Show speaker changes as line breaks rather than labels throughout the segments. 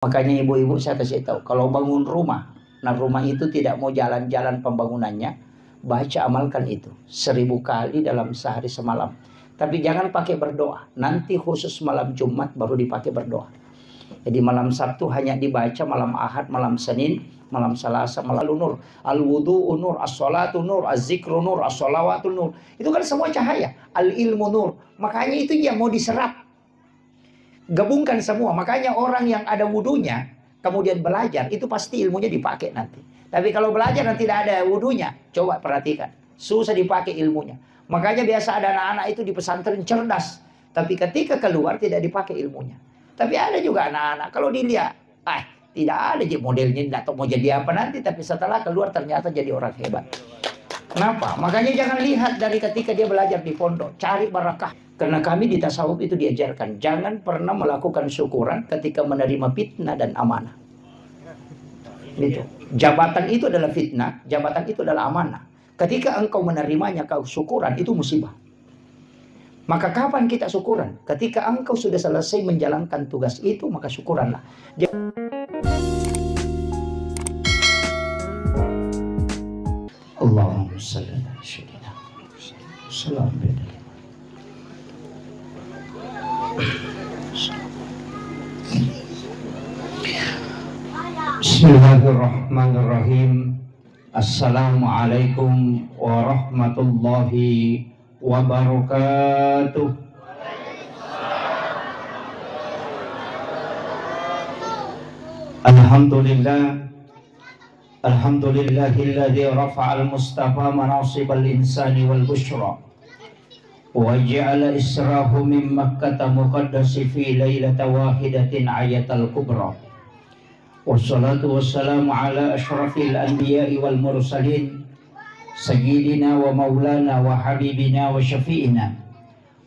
Makanya ibu-ibu saya kasih tahu, kalau bangun rumah, nah rumah itu tidak mau jalan-jalan pembangunannya, baca amalkan itu 1000 kali dalam sehari semalam. Tapi jangan pakai berdoa, nanti khusus malam Jumat baru dipakai berdoa. Jadi malam Sabtu hanya dibaca, malam Ahad, malam Senin, malam Selasa, malam nur. Al-wudu'u nur, as-salatu nur, az-zikru nur, as-salawatu nur. Itu kan semua cahaya. Al-ilmu nur. Makanya itu yang mau diserap. Gabungkan semua. Makanya orang yang ada wudunya kemudian belajar, itu pasti ilmunya dipakai nanti. Tapi kalau belajar dan tidak ada wudunya, coba perhatikan, susah dipakai ilmunya. Makanya biasa ada anak-anak itu di pesantren cerdas, tapi ketika keluar tidak dipakai ilmunya. Tapi ada juga anak-anak kalau dilihat, tidak ada modelnya, tidak tahu mau jadi apa nanti, tapi setelah keluar ternyata jadi orang hebat. Kenapa? Makanya jangan lihat dari ketika dia belajar di pondok, cari barakah. Karena kami di tasawuf itu diajarkan, jangan pernah melakukan syukuran ketika menerima fitnah dan amanah. Gitu. Jabatan itu adalah fitnah, jabatan itu adalah amanah. Ketika engkau menerimanya, kau syukuran, itu musibah. Maka kapan kita syukuran? Ketika engkau sudah selesai menjalankan tugas itu, maka syukuranlah. Allahumma salli ala sayyidina Muhammad. Bismillahirrahmanirrahim. Assalamualaikum warahmatullahi wabarakatuh. Alhamdulillah. Alhamdulillahilladzi rafa'al mustafa manasibal insani wal bushra wa ja'ala israhu min makkata muqaddasi fi lailata wahidatin ayatal kubra. Wassalatu wassalamu ala ashrafil anbiya'i wal mursalin sayyidina wa maulana wa habibina wa syafi'ina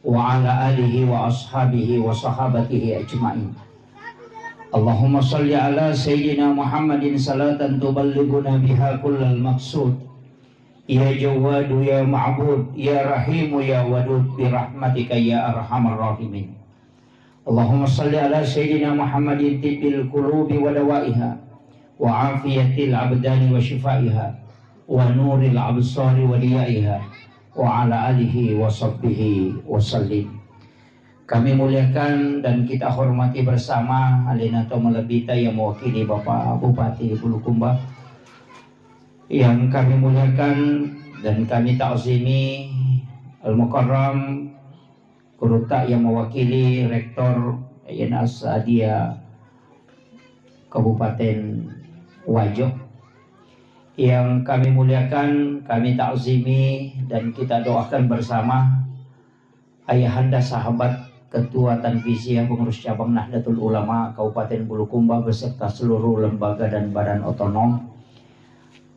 wa ala alihi wa ashabihi wa sahabatihi ajma'in. Allahumma salli ala sayyidina Muhammadin salatan tuballighuna biha kullal maqsud. Ya Jawadu ya Ma'bud ya Rahimu ya Wadud bi rahmatika ya arhamar rahimin. Allahumma salli ala sayyidina Muhammadin tibbil qulubi wa dawaiha wa afiyatil abdani wa shifaiha wa nuril absari wa diyaiha wa ala alihi wa sahbihi wa sallim. Kami muliakan dan kita hormati bersama Alinato Malabita yang mewakili Bapak Bupati Bulukumba, yang kami muliakan dan kami ta'zimi Al-Mukarram Kuruta yang mewakili Rektor Yayasan As-Saadiyah Kabupaten Wajo, yang kami muliakan, kami ta'zimi dan kita doakan bersama ayahanda sahabat Ketua Tanfiziyah Pengurus Cabang Nahdlatul Ulama Kabupaten Bulukumba beserta seluruh lembaga dan badan otonom,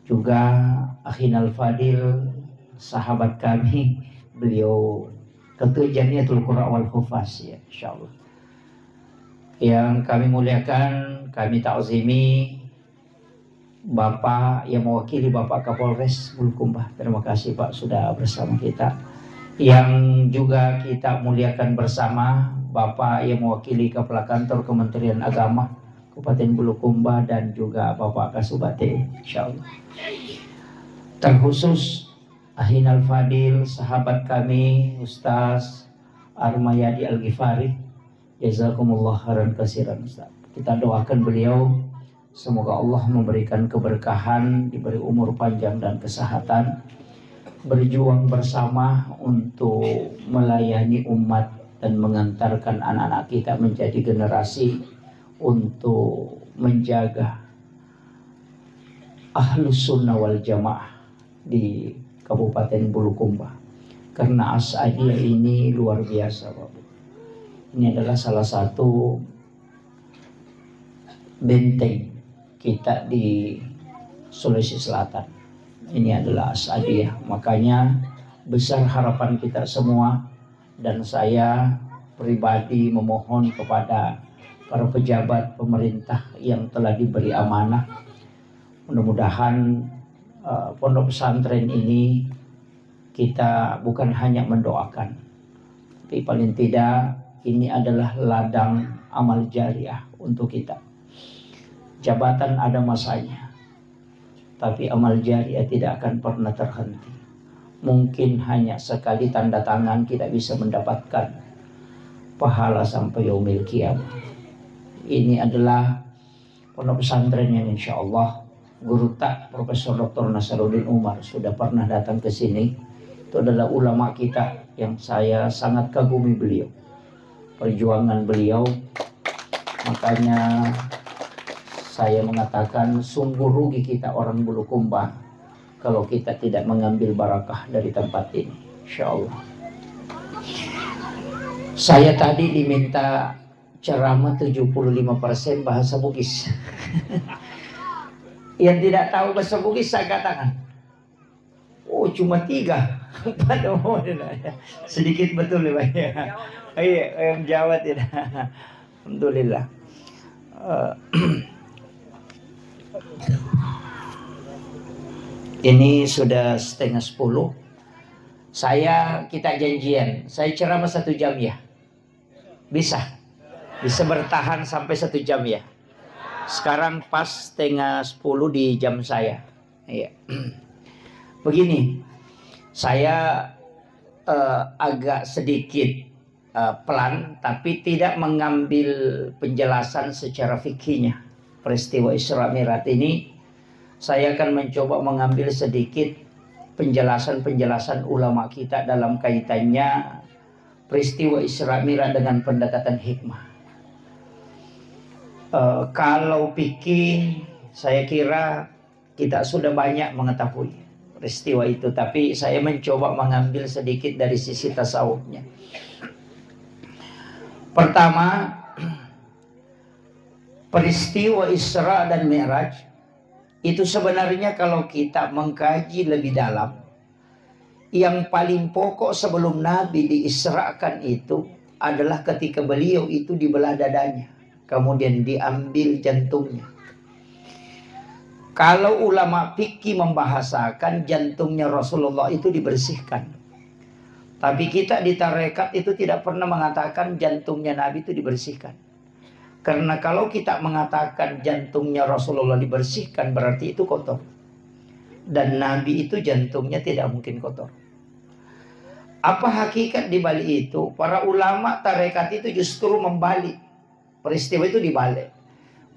juga Akhinal Fadil, sahabat kami, beliau Ketua Jamiatul Qura wal Hufaz, ya insyaallah. Yang kami muliakan, kami ta'zimi Bapak yang mewakili Bapak Kapolres Bulukumba. Terima kasih Pak sudah bersama kita. Yang juga kita muliakan bersama Bapak yang mewakili Kepala Kantor Kementerian Agama Kabupaten Bulukumba dan juga Bapak Kasubate, insyaallah. Terkhusus Ahinal Fadil, sahabat kami Ustaz Armayadi Al-Ghifari, jazakumullah khairan katsiran Ustaz. Kita doakan beliau semoga Allah memberikan keberkahan, diberi umur panjang dan kesehatan, berjuang bersama untuk melayani umat dan mengantarkan anak-anak kita menjadi generasi untuk menjaga Ahlus Sunnah wal Jamaah di Kabupaten Bulukumba. Karena As-Saadiyah ini luar biasa Bapak. Ini adalah salah satu benteng kita di Sulawesi Selatan. Ini adalah As-Saadiyah, makanya besar harapan kita semua, dan saya pribadi memohon kepada para pejabat pemerintah yang telah diberi amanah, mudah-mudahan pondok pesantren ini kita bukan hanya mendoakan, tapi paling tidak ini adalah ladang amal jariah untuk kita. Jabatan ada masanya, tapi amal jariah tidak akan pernah terhenti. Mungkin hanya sekali tanda tangan kita bisa mendapatkan pahala sampai yaumil qiyamah. Ini adalah pondok pesantren yang insya Allah Guru Tak Profesor Dr. Nasaruddin Umar sudah pernah datang ke sini. Itu adalah ulama kita yang saya sangat kagumi beliau, perjuangan beliau. Makanya saya mengatakan sungguh rugi kita orang Bulukumba kalau kita tidak mengambil barakah dari tempat ini, insya Allah. Saya tadi diminta ceramah 75% bahasa Bugis. Yang tidak tahu bahasa Bugis saya katakan, oh cuma 3. Sedikit betul ya Pak. Iya, yang Jawa tidak. Alhamdulillah. Ini sudah 9:30. Kita janjian. Saya ceramah 1 jam ya. Bisa bertahan sampai 1 jam ya. Sekarang pas 9:30 di jam saya. Iya. Begini, saya agak sedikit pelan, tapi tidak mengambil penjelasan secara fikihnya. Peristiwa Isra Mi'raj ini saya akan mencoba mengambil sedikit penjelasan-penjelasan ulama kita dalam kaitannya peristiwa Isra Mi'raj dengan pendekatan hikmah. Kalau fikih, saya kira kita sudah banyak mengetahui peristiwa itu, tapi saya mencoba mengambil sedikit dari sisi tasawufnya. Pertama, peristiwa Isra dan Mi'raj itu sebenarnya kalau kita mengkaji lebih dalam, yang paling pokok sebelum Nabi diisrakan itu adalah ketika beliau itu dibelah dadanya, kemudian diambil jantungnya. Kalau ulama fikih membahasakan jantungnya Rasulullah itu dibersihkan. Tapi kita di tarekat itu tidak pernah mengatakan jantungnya Nabi itu dibersihkan. Karena kalau kita mengatakan jantungnya Rasulullah dibersihkan, berarti itu kotor. Dan Nabi itu jantungnya tidak mungkin kotor. Apa hakikat di balik itu? Para ulama tarekat itu justru membalik. Peristiwa itu dibalik.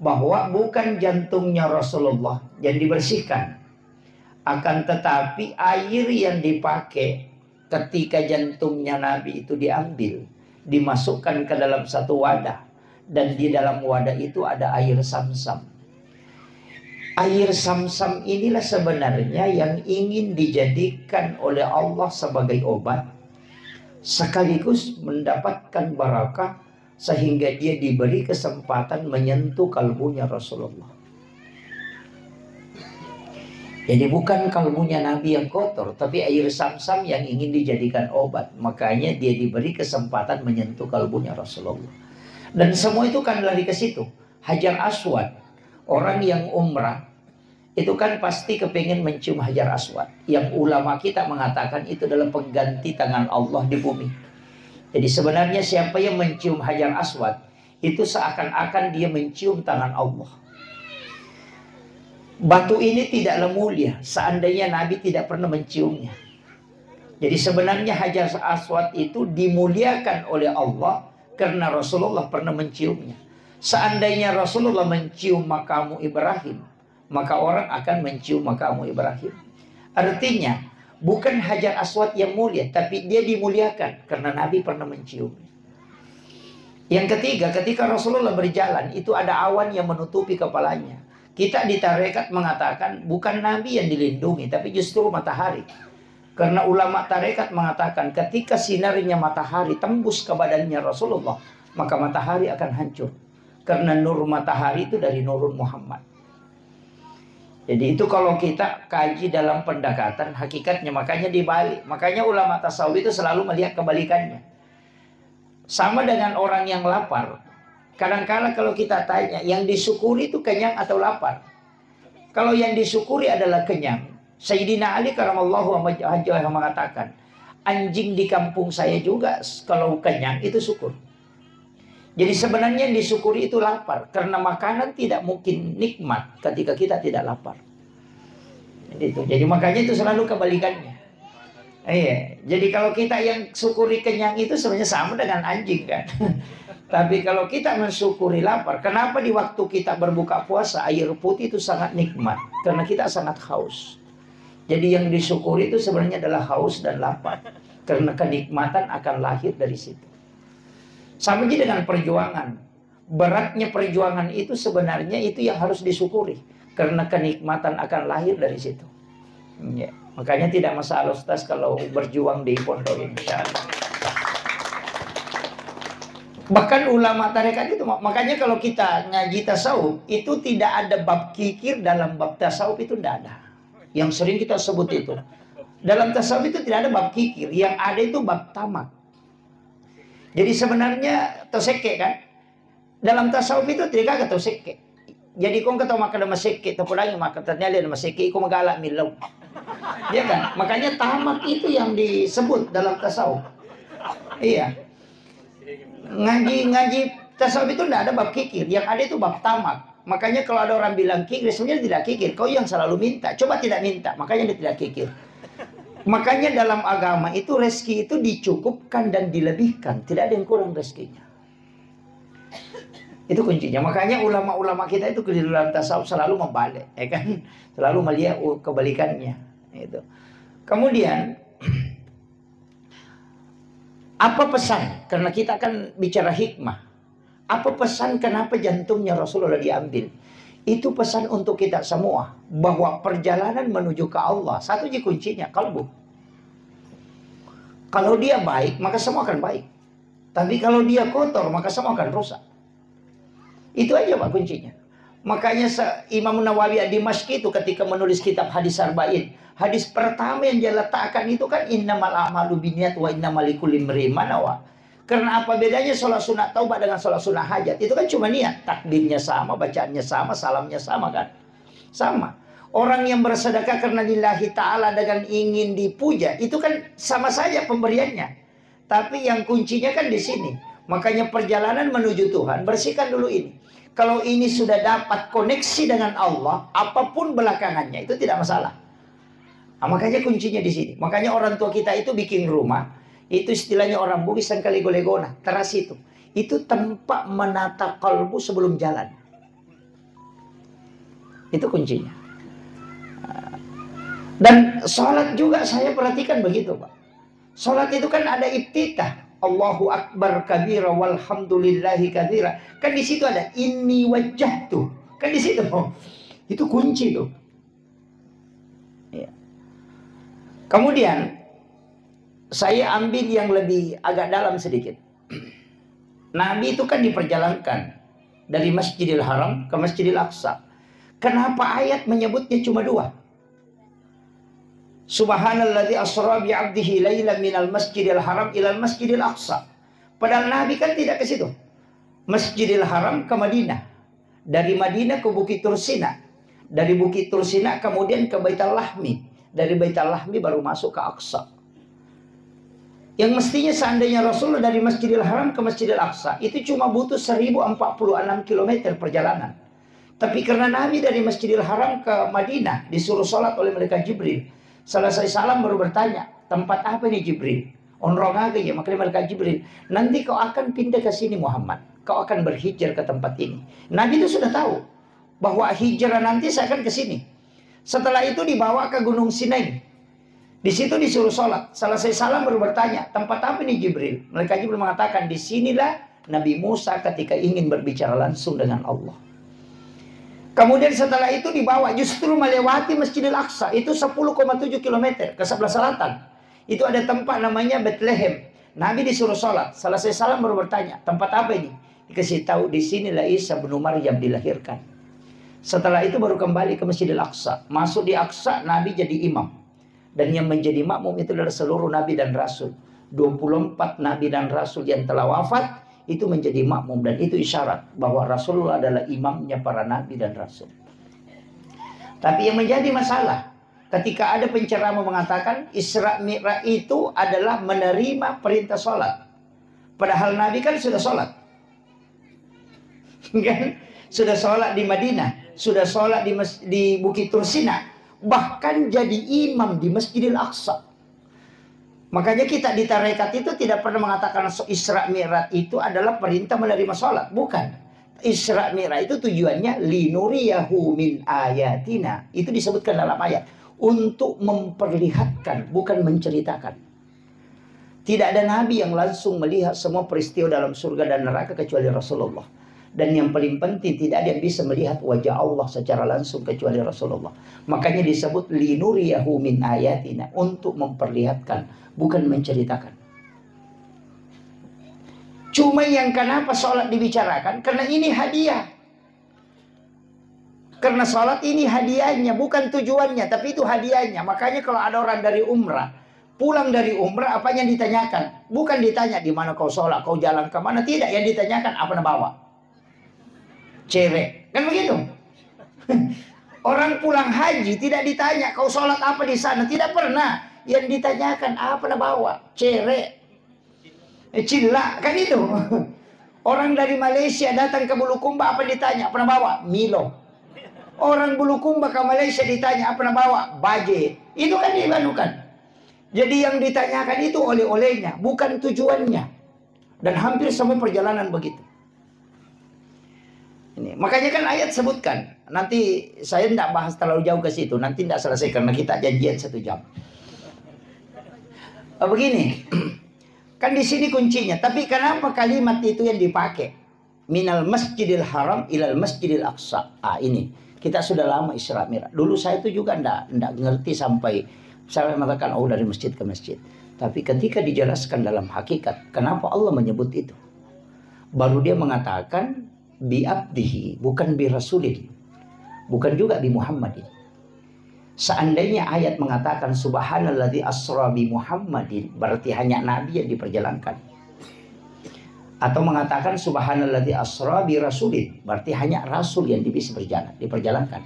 Bahwa bukan jantungnya Rasulullah yang dibersihkan. Akan tetapi air yang dipakai ketika jantungnya Nabi itu diambil, dimasukkan ke dalam satu wadah. Dan di dalam wadah itu ada air Samsam. Air Samsam inilah sebenarnya yang ingin dijadikan oleh Allah sebagai obat, sekaligus mendapatkan barakah, sehingga dia diberi kesempatan menyentuh kalbunya Rasulullah. Jadi bukan kalbunya Nabi yang kotor, tapi air Samsam yang ingin dijadikan obat. Makanya dia diberi kesempatan menyentuh kalbunya Rasulullah. Dan semua itu kan lari ke situ. Hajar Aswad, orang yang umrah itu kan pasti kepingin mencium Hajar Aswad, yang ulama kita mengatakan itu adalah pengganti tangan Allah di bumi. Jadi sebenarnya siapa yang mencium Hajar Aswad itu seakan-akan dia mencium tangan Allah. Batu ini tidaklah mulia seandainya Nabi tidak pernah menciumnya. Jadi sebenarnya Hajar Aswad itu dimuliakan oleh Allah karena Rasulullah pernah menciumnya. Seandainya Rasulullah mencium makamu Ibrahim, maka orang akan mencium makamu Ibrahim. Artinya bukan Hajar Aswad yang mulia, tapi dia dimuliakan karena Nabi pernah menciumnya. Yang ketiga, ketika Rasulullah berjalan itu ada awan yang menutupi kepalanya. Kita di tarekat mengatakan bukan Nabi yang dilindungi, tapi justru matahari. Karena ulama tarekat mengatakan ketika sinarnya matahari tembus ke badannya Rasulullah, maka matahari akan hancur. Karena nur matahari itu dari nurun Muhammad. Jadi itu kalau kita kaji dalam pendekatan hakikatnya, makanya dibalik. Makanya ulama tasawuf itu selalu melihat kebalikannya. Sama dengan orang yang lapar. Kadang-kadang kalau kita tanya, yang disyukuri itu kenyang atau lapar? Kalau yang disyukuri adalah kenyang, Sayyidina Ali karamallahu wajhahu mengatakan, anjing di kampung saya juga kalau kenyang itu syukur. Jadi sebenarnya yang disyukuri itu lapar. Karena makanan tidak mungkin nikmat ketika kita tidak lapar. Jadi makanya itu selalu kebalikannya. Iya. Jadi kalau kita yang syukuri kenyang itu sebenarnya sama dengan anjing kan. Tapi kalau kita mensyukuri lapar, kenapa di waktu kita berbuka puasa air putih itu sangat nikmat? Karena kita sangat haus. Jadi yang disyukuri itu sebenarnya adalah haus dan lapar. Karena kenikmatan akan lahir dari situ. Sama aja dengan perjuangan. Beratnya perjuangan itu sebenarnya itu yang harus disyukuri. Karena kenikmatan akan lahir dari situ. Ya. Makanya tidak masalah Ustaz kalau berjuang di pondok insya Allah. Bahkan ulama tarekat itu, makanya kalau kita ngaji tasawuf itu tidak ada bab kikir dalam bab tasawuf, itu tidak ada. Yang sering kita sebut itu. Dalam tasawuf itu tidak ada bab kikir, yang ada itu bab tamak. Jadi sebenarnya toseke kan, dalam tasawuf itu tidak ada toseke. Jadi kau kata makan sama seke, terpulangi makan ternyata ada maseke, kau magalak milau. Ya kan? Makanya tamak itu yang disebut dalam tasawuf. Iya. Ngaji tasawuf itu tidak ada bab kikir, yang ada itu bab tamak. Makanya kalau ada orang bilang kikir, sebenarnya tidak kikir. Kau yang selalu minta, coba tidak minta, makanya dia tidak kikir. Makanya dalam agama itu rezeki itu dicukupkan dan dilebihkan, tidak ada yang kurang rezekinya. Itu kuncinya. Makanya ulama-ulama kita itu di dalam tasawuf selalu membalik, ya kan? Selalu melihat kebalikannya. Itu. Kemudian apa pesan? Karena kita akan bicara hikmah. Apa pesan kenapa jantungnya Rasulullah diambil? Itu pesan untuk kita semua. Bahwa perjalanan menuju ke Allah, satu aja kuncinya, kalbu. Kalau dia baik, maka semua akan baik. Tapi kalau dia kotor, maka semua akan rusak. Itu aja Pak kuncinya. Makanya Imam Nawawi ad-Dimashqi itu ketika menulis kitab hadis arba'in, hadis pertama yang dia letakkan itu kan innamal a'malu binniyat wa innamal likulli imri'in ma nawa. Karena apa bedanya sholat sunat taubat dengan sholat sunat hajat? Itu kan cuma niat, takbirnya sama, bacaannya sama, salamnya sama kan? Sama. Orang yang bersedekah karena lillahi ta'ala dengan ingin dipuja, itu kan sama saja pemberiannya. Tapi yang kuncinya kan di sini. Makanya perjalanan menuju Tuhan, bersihkan dulu ini. Kalau ini sudah dapat koneksi dengan Allah, apapun belakangannya itu tidak masalah. Nah, makanya kuncinya di sini. Makanya orang tua kita itu bikin rumah, itu istilahnya orang Bugis dan Kaligolegona, teras itu. Itu tempat menata kalbu sebelum jalan. Itu kuncinya. Dan sholat juga saya perhatikan begitu Pak. Sholat itu kan ada iftitah. Allahu Akbar kabira walhamdulillahi katsira. Kan di situ ada inni wajjahtu. Kan di situ. Itu kunci tuh. Ya. Kemudian saya ambil yang lebih agak dalam sedikit. Nabi itu kan diperjalankan dari Masjidil Haram ke Masjidil Aqsa. Kenapa ayat menyebutnya cuma dua? Subhanalladzi asra bi 'abdihi lailan minal masjidil haram ilal masjidil aqsa. Padahal Nabi kan tidak ke situ. Masjidil Haram ke Madinah. Dari Madinah ke Bukit Tursina. Dari Bukit Tursina kemudian ke Baitul Lahmi. Dari Baitul Lahmi baru masuk ke Aqsa. Yang mestinya seandainya Rasulullah dari Masjidil Haram ke Masjidil Aqsa itu cuma butuh 1046 km perjalanan. Tapi karena Nabi dari Masjidil Haram ke Madinah disuruh sholat oleh malaikat Jibril. Selesai salam baru bertanya, tempat apa nih Jibril? Onrong aja ya, makanya malaikat Jibril. Nanti kau akan pindah ke sini Muhammad. Kau akan berhijrah ke tempat ini. Nabi itu sudah tahu bahwa hijrah nanti saya akan ke sini. Setelah itu dibawa ke Gunung Sinai. Di situ disuruh sholat. Selesai salam baru bertanya, tempat apa nih Jibril? Malaikat Jibril mengatakan, disinilah Nabi Musa ketika ingin berbicara langsung dengan Allah. Kemudian setelah itu dibawa justru melewati Masjidil Aqsa. Itu 10,7 km ke sebelah selatan. Itu ada tempat namanya Bethlehem. Nabi disuruh sholat. Selesai salam baru bertanya, tempat apa ini? Dikasih tahu di sinilah Isa bin Maryam dilahirkan. Setelah itu baru kembali ke Masjidil Aqsa. Masuk di Aqsa, Nabi jadi imam. Dan yang menjadi makmum itu adalah seluruh Nabi dan Rasul. 24 Nabi dan Rasul yang telah wafat itu menjadi makmum, dan itu isyarat bahwa Rasulullah adalah imamnya para nabi dan rasul. Tapi yang menjadi masalah ketika ada penceramah mengatakan Isra Mi'raj itu adalah menerima perintah sholat, padahal Nabi kan sudah sholat. Kan? Sudah sholat di Madinah, sudah sholat di Bukit Tursina, bahkan jadi imam di Masjidil Aqsa. Makanya kita di tarekat itu tidak pernah mengatakan Isra Mi'raj itu adalah perintah menerima sholat. Bukan. Isra Mi'raj itu tujuannya linuriyahu min ayatina. Itu disebutkan dalam ayat. Untuk memperlihatkan, bukan menceritakan. Tidak ada nabi yang langsung melihat semua peristiwa dalam surga dan neraka kecuali Rasulullah. Dan yang paling penting, tidak ada yang bisa melihat wajah Allah secara langsung kecuali Rasulullah. Makanya disebut linuriyahu min ayatina, untuk memperlihatkan, bukan menceritakan. Cuma yang kenapa sholat dibicarakan? Karena ini hadiah. Karena sholat ini hadiahnya, bukan tujuannya, tapi itu hadiahnya. Makanya kalau ada orang dari umrah, pulang dari umrah, apa yang ditanyakan? Bukan ditanya di mana kau sholat, kau jalan kemana. Tidak, yang ditanyakan apa nak bawa? Cewek, kan begitu. Orang pulang haji tidak ditanya kau sholat apa di sana, tidak pernah. Yang ditanyakan apa nak bawa? Cewek, cilla, kan itu. Orang dari Malaysia datang ke Bulukumba, apa ditanya? Apa nak bawa? Milo. Orang Bulukumba ke Malaysia ditanya apa nak bawa? Baje. Itu kan dibanukan. Jadi yang ditanyakan itu oleh-olehnya, bukan tujuannya. Dan hampir semua perjalanan begitu. Ini. Makanya kan ayat sebutkan. Nanti saya tidak bahas terlalu jauh ke situ. Nanti tidak selesai karena kita janjian 1 jam. Begini. Kan di sini kuncinya. Tapi kenapa kalimat itu yang dipakai? Minal masjidil haram ilal masjidil aqsa. Ini. Kita sudah lama Isra Mi'raj. Dulu saya itu juga tidak ngerti sampai saya mengatakan dari masjid ke masjid. Tapi ketika dijelaskan dalam hakikat, kenapa Allah menyebut itu? Baru dia mengatakan bi abdihi, bukan bi rasulih, bukan juga bi Muhammadin. Seandainya ayat mengatakan subhanalladzi asra bi Muhammadin, berarti hanya nabi yang diperjalankan. Atau mengatakan subhanalladzi asra bi rasulih, berarti hanya rasul yang bisa diperjalankan.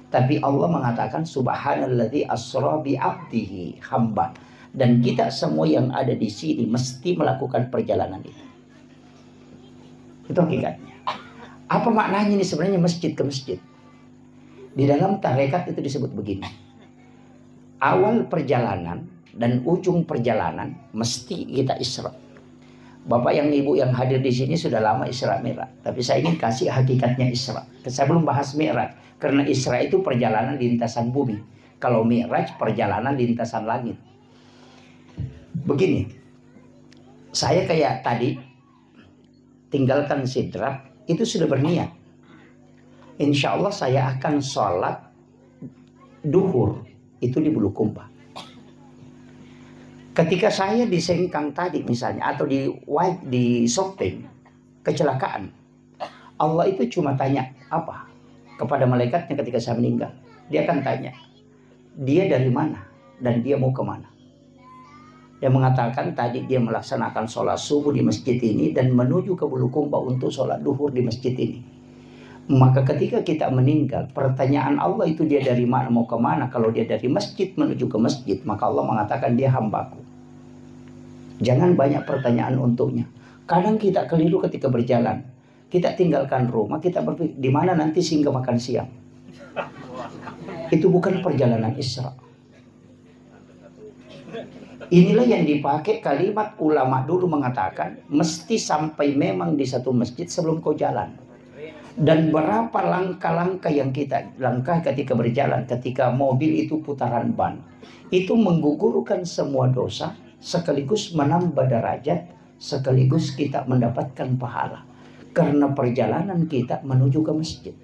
Tapi Allah mengatakan subhanalladzi asra bi abdihi, hamba. Dan kita semua yang ada di sini mesti melakukan perjalanan itu. Itu hakikatnya. Apa maknanya ini sebenarnya masjid ke masjid? Di dalam tarekat itu disebut begini. Awal perjalanan dan ujung perjalanan mesti kita Isra. Bapak yang ibu yang hadir di sini sudah lama Isra Mi'raj. Tapi saya ingin kasih hakikatnya Isra. Saya belum bahas Mi'raj. Karena Isra itu perjalanan lintasan bumi. Kalau Mi'raj perjalanan lintasan langit. Begini. Saya kayak tadi tinggalkan Sidrap. Itu sudah berniat. Insya Allah saya akan sholat duhur. Itu di Bulukumba. Ketika saya di Sengkang tadi misalnya. Atau di Sopeng. Kecelakaan. Allah itu cuma tanya. Apa? Kepada malaikatnya ketika saya meninggal. Dia akan tanya. Dia dari mana? Dan dia mau kemana? Dia mengatakan tadi dia melaksanakan sholat subuh di masjid ini dan menuju ke Bulukumba untuk sholat duhur di masjid ini. Maka ketika kita meninggal, pertanyaan Allah itu dia dari mana mau kemana? Kalau dia dari masjid menuju ke masjid, maka Allah mengatakan dia hambaku. Jangan banyak pertanyaan untuknya. Kadang kita keliru ketika berjalan. Kita tinggalkan rumah, kita berpikir di mana nanti singgah makan siang. Itu bukan perjalanan Isra. Inilah yang dipakai kalimat ulama dulu mengatakan mesti sampai memang di satu masjid sebelum kau jalan. Dan berapa langkah-langkah yang kita langkah ketika berjalan, ketika mobil itu putaran ban, itu menggugurkan semua dosa sekaligus menambah derajat, sekaligus kita mendapatkan pahala karena perjalanan kita menuju ke masjid.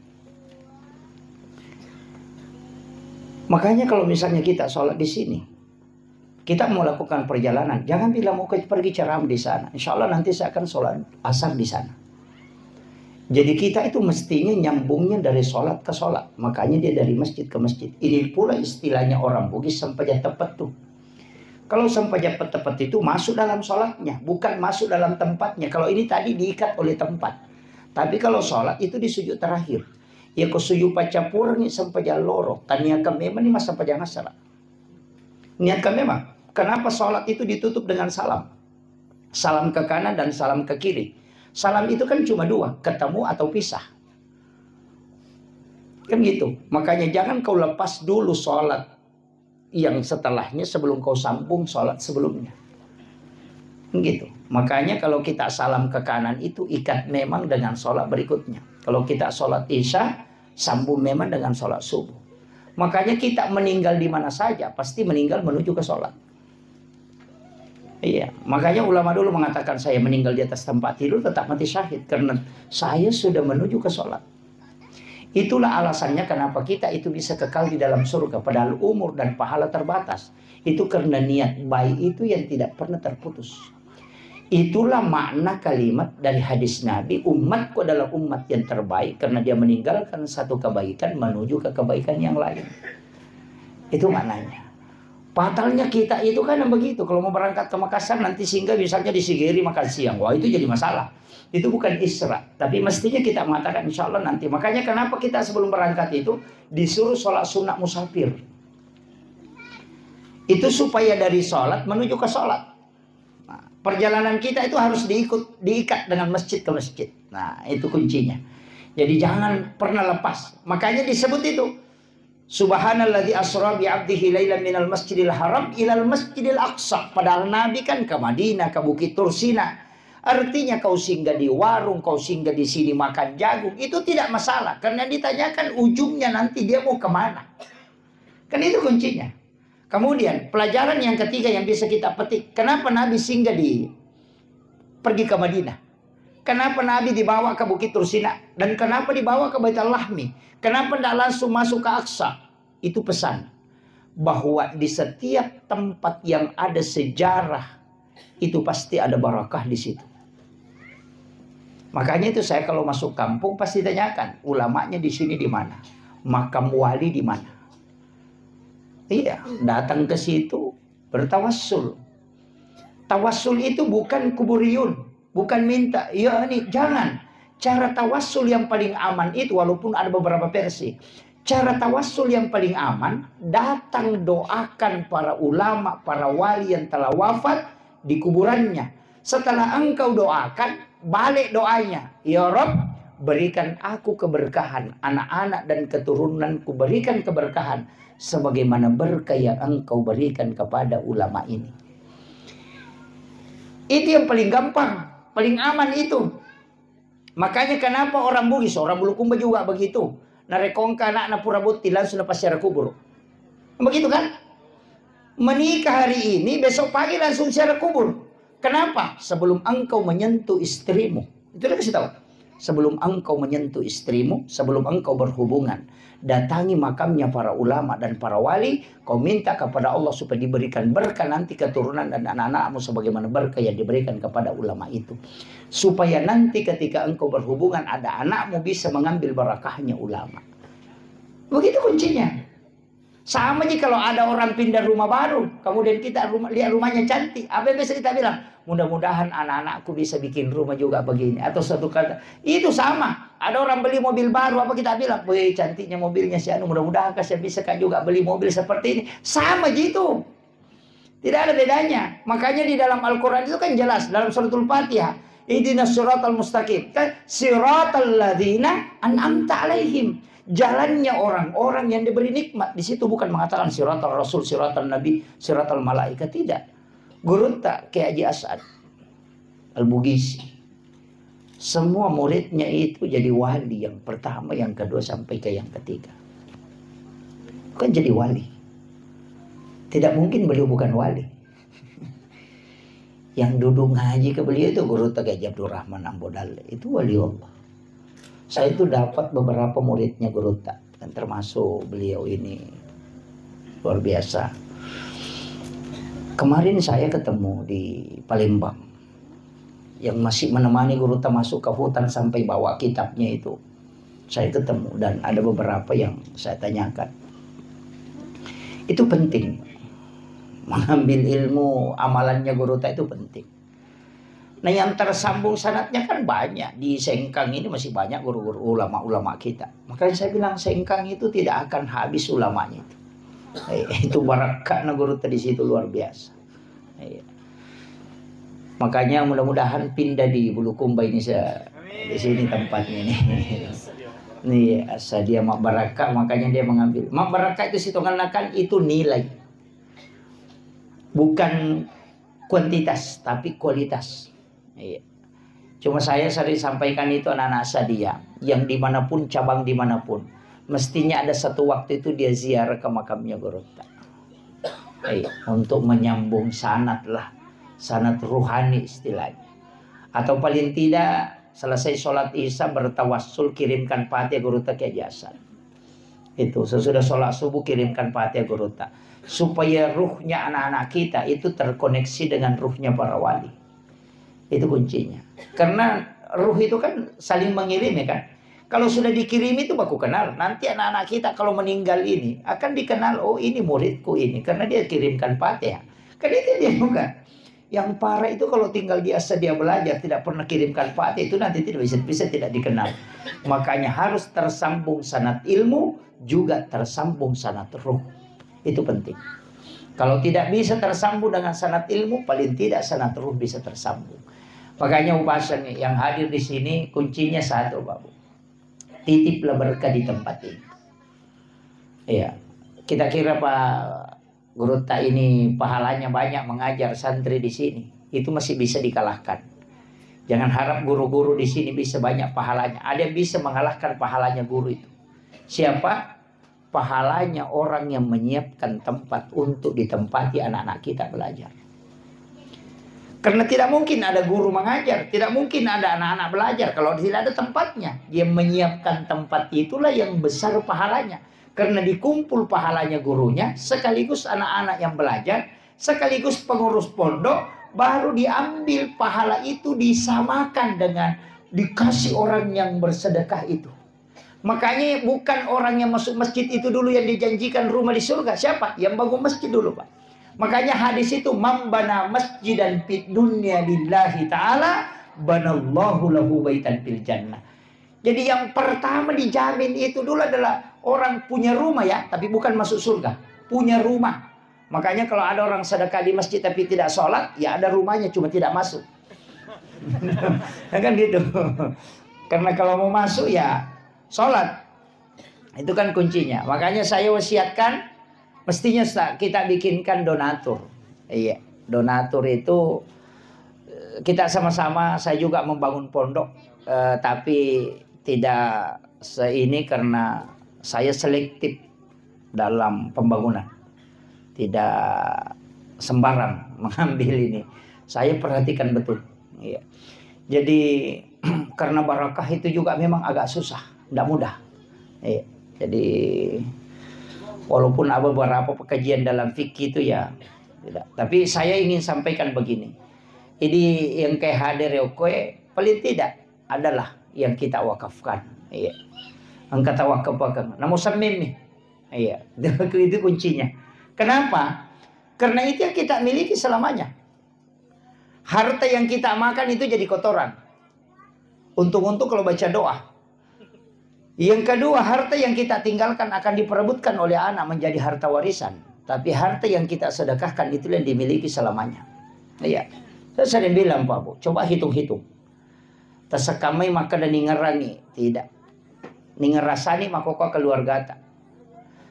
Makanya kalau misalnya kita sholat di sini, kita mau lakukan perjalanan, jangan bilang mau pergi ceramah di sana. Insya Allah nanti saya akan sholat asar di sana. Jadi kita itu mestinya nyambungnya dari sholat ke sholat. Makanya dia dari masjid ke masjid. Ini pula istilahnya orang Bugis sempajat tepat tuh. Kalau sempajat tepat itu masuk dalam sholatnya, bukan masuk dalam tempatnya. Kalau ini tadi diikat oleh tempat. Tapi kalau sholat itu di sujud terakhir. Ya ke sujud pacapur ni sempajat loro. Tanya kami memang ni mas sempajat ngasara. Niatkan memang. Kenapa sholat itu ditutup dengan salam? Salam ke kanan dan salam ke kiri. Salam itu kan cuma dua, ketemu atau pisah. Kan gitu. Makanya jangan kau lepas dulu sholat yang setelahnya sebelum kau sambung sholat sebelumnya. Gitu. Makanya kalau kita salam ke kanan itu ikat memang dengan sholat berikutnya. Kalau kita sholat isya, sambung memang dengan sholat subuh. Makanya kita meninggal di mana saja, pasti meninggal menuju ke sholat. Iya, makanya ulama dulu mengatakan saya meninggal di atas tempat tidur tetap mati syahid. Karena saya sudah menuju ke sholat. Itulah alasannya kenapa kita itu bisa kekal di dalam surga. Padahal umur dan pahala terbatas. Itu karena niat baik itu yang tidak pernah terputus. Itulah makna kalimat dari hadis Nabi. Umatku adalah umat yang terbaik. Karena dia meninggalkan satu kebaikan menuju ke kebaikan yang lain. Itu maknanya. Fatalnya kita itu kan begitu. Kalau mau berangkat ke Makassar nanti singgah misalnya di Sigiri makan siang. Wah itu jadi masalah. Itu bukan Isra. Tapi mestinya kita mengatakan insya Allah nanti. Makanya kenapa kita sebelum berangkat itu disuruh sholat sunat musafir. Itu supaya dari sholat menuju ke sholat. Nah, perjalanan kita itu harus diikat dengan masjid ke masjid. Nah itu kuncinya. Jadi jangan pernah lepas. Makanya disebut itu. Subhanalladzi asra bi 'abdihi lailan minal masjidil haram ilal masjidil aqsa. Padahal Nabi kan ke Madinah, ke Bukit Tursina. Artinya kau singgah di warung, kau singgah di sini makan jagung, itu tidak masalah. Karena ditanyakan ujungnya nanti dia mau kemana. Kan itu kuncinya. Kemudian pelajaran yang ketiga yang bisa kita petik. Kenapa Nabi singgah pergi ke Madinah? Kenapa Nabi dibawa ke Bukit Tursina? Dan kenapa dibawa ke Baitul Lahmi? Kenapa tidak langsung masuk ke Aqsa? Itu pesan. Bahwa di setiap tempat yang ada sejarah, itu pasti ada barakah di situ. Makanya itu saya kalau masuk kampung pasti tanyakan, ulamanya di sini di mana? Makam wali di mana? Iya, datang ke situ bertawassul. Tawassul itu bukan kuburiyun, bukan minta. Ya ini jangan. Cara tawassul yang paling aman itu walaupun ada beberapa versi. Cara tawassul yang paling aman, datang doakan para ulama, para wali yang telah wafat di kuburannya. Setelah engkau doakan, balik doanya. Ya Rabb, berikan aku keberkahan. Anak-anak dan keturunanku berikan keberkahan. Sebagaimana berkah yang engkau berikan kepada ulama ini. Itu yang paling gampang. Paling aman itu. Makanya kenapa orang Bugis, orang Bulukumba juga begitu. Narekongka anak-anak purabuti langsung lepas secara kubur. Begitu kan? Menikah hari ini, besok pagi langsung secara kubur. Kenapa? Sebelum engkau menyentuh istrimu. Itu dia kasih tahu. Sebelum engkau menyentuh istrimu, sebelum engkau berhubungan, datangi makamnya para ulama dan para wali. Kau minta kepada Allah supaya diberikan berkah nanti keturunan dan anak-anakmu sebagaimana berkah yang diberikan kepada ulama itu. Supaya nanti ketika engkau berhubungan ada anakmu bisa mengambil barakahnya ulama. Begitu kuncinya. Sama aja kalau ada orang pindah rumah baru, kemudian kita lihat rumahnya cantik, apa yang bisa kita bilang? Mudah-mudahan anak-anakku bisa bikin rumah juga begini. Atau satu kata, itu sama. Ada orang beli mobil baru, apa kita bilang? Wih cantiknya mobilnya si Anu, mudah-mudahan saya bisa kan juga beli mobil seperti ini. Sama gitu. Tidak ada bedanya. Makanya di dalam Al-Quran itu kan jelas, dalam suratul Fatihah. Ihdinas siratal mustaqim. Siratal ladzina an'amta alaihim. Jalannya orang-orang yang diberi nikmat. Di situ bukan mengatakan siratal rasul, siratal nabi, siratal malaikat. Tidak. Gurunta Kiai Haji As'ad Al-Bugisi. Semua muridnya itu jadi wali. Yang pertama, yang kedua, sampai ke yang ketiga. Bukan jadi wali. Tidak mungkin beliau bukan wali. Yang duduk ngaji ke beliau itu Gurunta Kiai Abdurrahman Ambodale. Itu wali Allah. Saya itu dapat beberapa muridnya Gurunta, dan termasuk beliau ini luar biasa. Kemarin saya ketemu di Palembang, yang masih menemani Gurunta masuk ke hutan sampai bawa kitabnya itu. Saya ketemu dan ada beberapa yang saya tanyakan. Itu penting. Mengambil ilmu amalannya Gurunta itu penting. Nah yang tersambung sanadnya kan banyak. Di Sengkang ini masih banyak guru-guru ulama-ulama kita. Makanya saya bilang Sengkang itu tidak akan habis ulamanya itu. Itu barakah Gurunta di situ luar biasa. Makanya mudah-mudahan pindah di Bulukumba ini, di sini tempatnya nih. Nih asal dia mak barakah, makanya dia mengambil. Mak barakah itu hitungan itu nilai, bukan kuantitas tapi kualitas. Iya. Cuma saya sering sampaikan itu anak-anak Sadia yang dimanapun, cabang dimanapun, mestinya ada satu waktu itu dia ziarah ke makamnya Gorotta. Iya. Untuk menyambung sanad lah, sanad ruhani istilahnya. Atau paling tidak selesai sholat isya bertawassul kirimkan Fatihah Gorotta ke Jasan. Itu sesudah sholat subuh kirimkan Fatihah Gorotta, supaya ruhnya anak-anak kita itu terkoneksi dengan ruhnya para wali. Itu kuncinya. Karena ruh itu kan saling mengirim ya kan. Kalau sudah dikirim itu baku kenal. Nanti anak-anak kita kalau meninggal ini akan dikenal, oh ini muridku ini, karena dia kirimkan Fatihah. Kan itu dia bukan. Yang parah itu kalau tinggal biasa dia belajar tidak pernah kirimkan Fatihah, itu nanti tidak bisa tidak dikenal. Makanya harus tersambung sanad ilmu, juga tersambung sanad ruh. Itu penting. Kalau tidak bisa tersambung dengan sanad ilmu, paling tidak sanad ruh bisa tersambung. Makanya upasan yang hadir di sini kuncinya satu, Bapak. Titiplah berkah di tempat ini. Iya. Kita kira Pak Gorotta ini pahalanya banyak mengajar santri di sini, itu masih bisa dikalahkan. Jangan harap guru-guru di sini bisa banyak pahalanya. Ada yang bisa mengalahkan pahalanya guru itu. Siapa? Pahalanya orang yang menyiapkan tempat untuk ditempati anak-anak kita belajar. Karena tidak mungkin ada guru mengajar, tidak mungkin ada anak-anak belajar kalau tidak ada tempatnya. Dia menyiapkan tempat itulah yang besar pahalanya. Karena dikumpul pahalanya gurunya, sekaligus anak-anak yang belajar, sekaligus pengurus pondok, baru diambil pahala itu disamakan dengan dikasih orang yang bersedekah itu. Makanya bukan orang yang masuk masjid itu dulu yang dijanjikan rumah di surga. Siapa? Yang bangun masjid dulu, Pak. Makanya hadis itu, mambana masjidan fid dunya lillahi ta'ala, banallahu lahu baitan fil jannah. Jadi yang pertama dijamin itu dulu adalah orang punya rumah ya, tapi bukan masuk surga. Punya rumah. Makanya kalau ada orang sedekah di masjid tapi tidak sholat, ya ada rumahnya cuma tidak masuk. Kan gitu. Karena kalau mau masuk ya sholat. Itu kan kuncinya. Makanya saya wasiatkan, mestinya kita bikinkan donatur. Iya, donatur itu kita sama-sama, saya juga membangun pondok, tapi tidak seini karena saya selektif dalam pembangunan. Tidak sembarang mengambil ini. Saya perhatikan betul. Iya. Jadi karena barakah itu juga memang agak susah, tidak mudah. Iya. Jadi walaupun ada beberapa kajian dalam fikih itu ya tidak. Tapi saya ingin sampaikan begini. Ini yang kayak hadir oke, paling tidak adalah yang kita wakafkan. Iya. Angkat wakafkan. Namun samim. Iya. Itu kuncinya. Kenapa? Karena itu yang kita miliki selamanya. Harta yang kita makan itu jadi kotoran. Untung-untung kalau baca doa. Yang kedua, harta yang kita tinggalkan akan diperebutkan oleh anak menjadi harta warisan. Tapi harta yang kita sedekahkan itu yang dimiliki selamanya. Iya. Saya sering bilang Pak Bu, coba hitung-hitung. Tasakamai maka dan ningarani. Tidak. Ningarasani maka keluarga tak.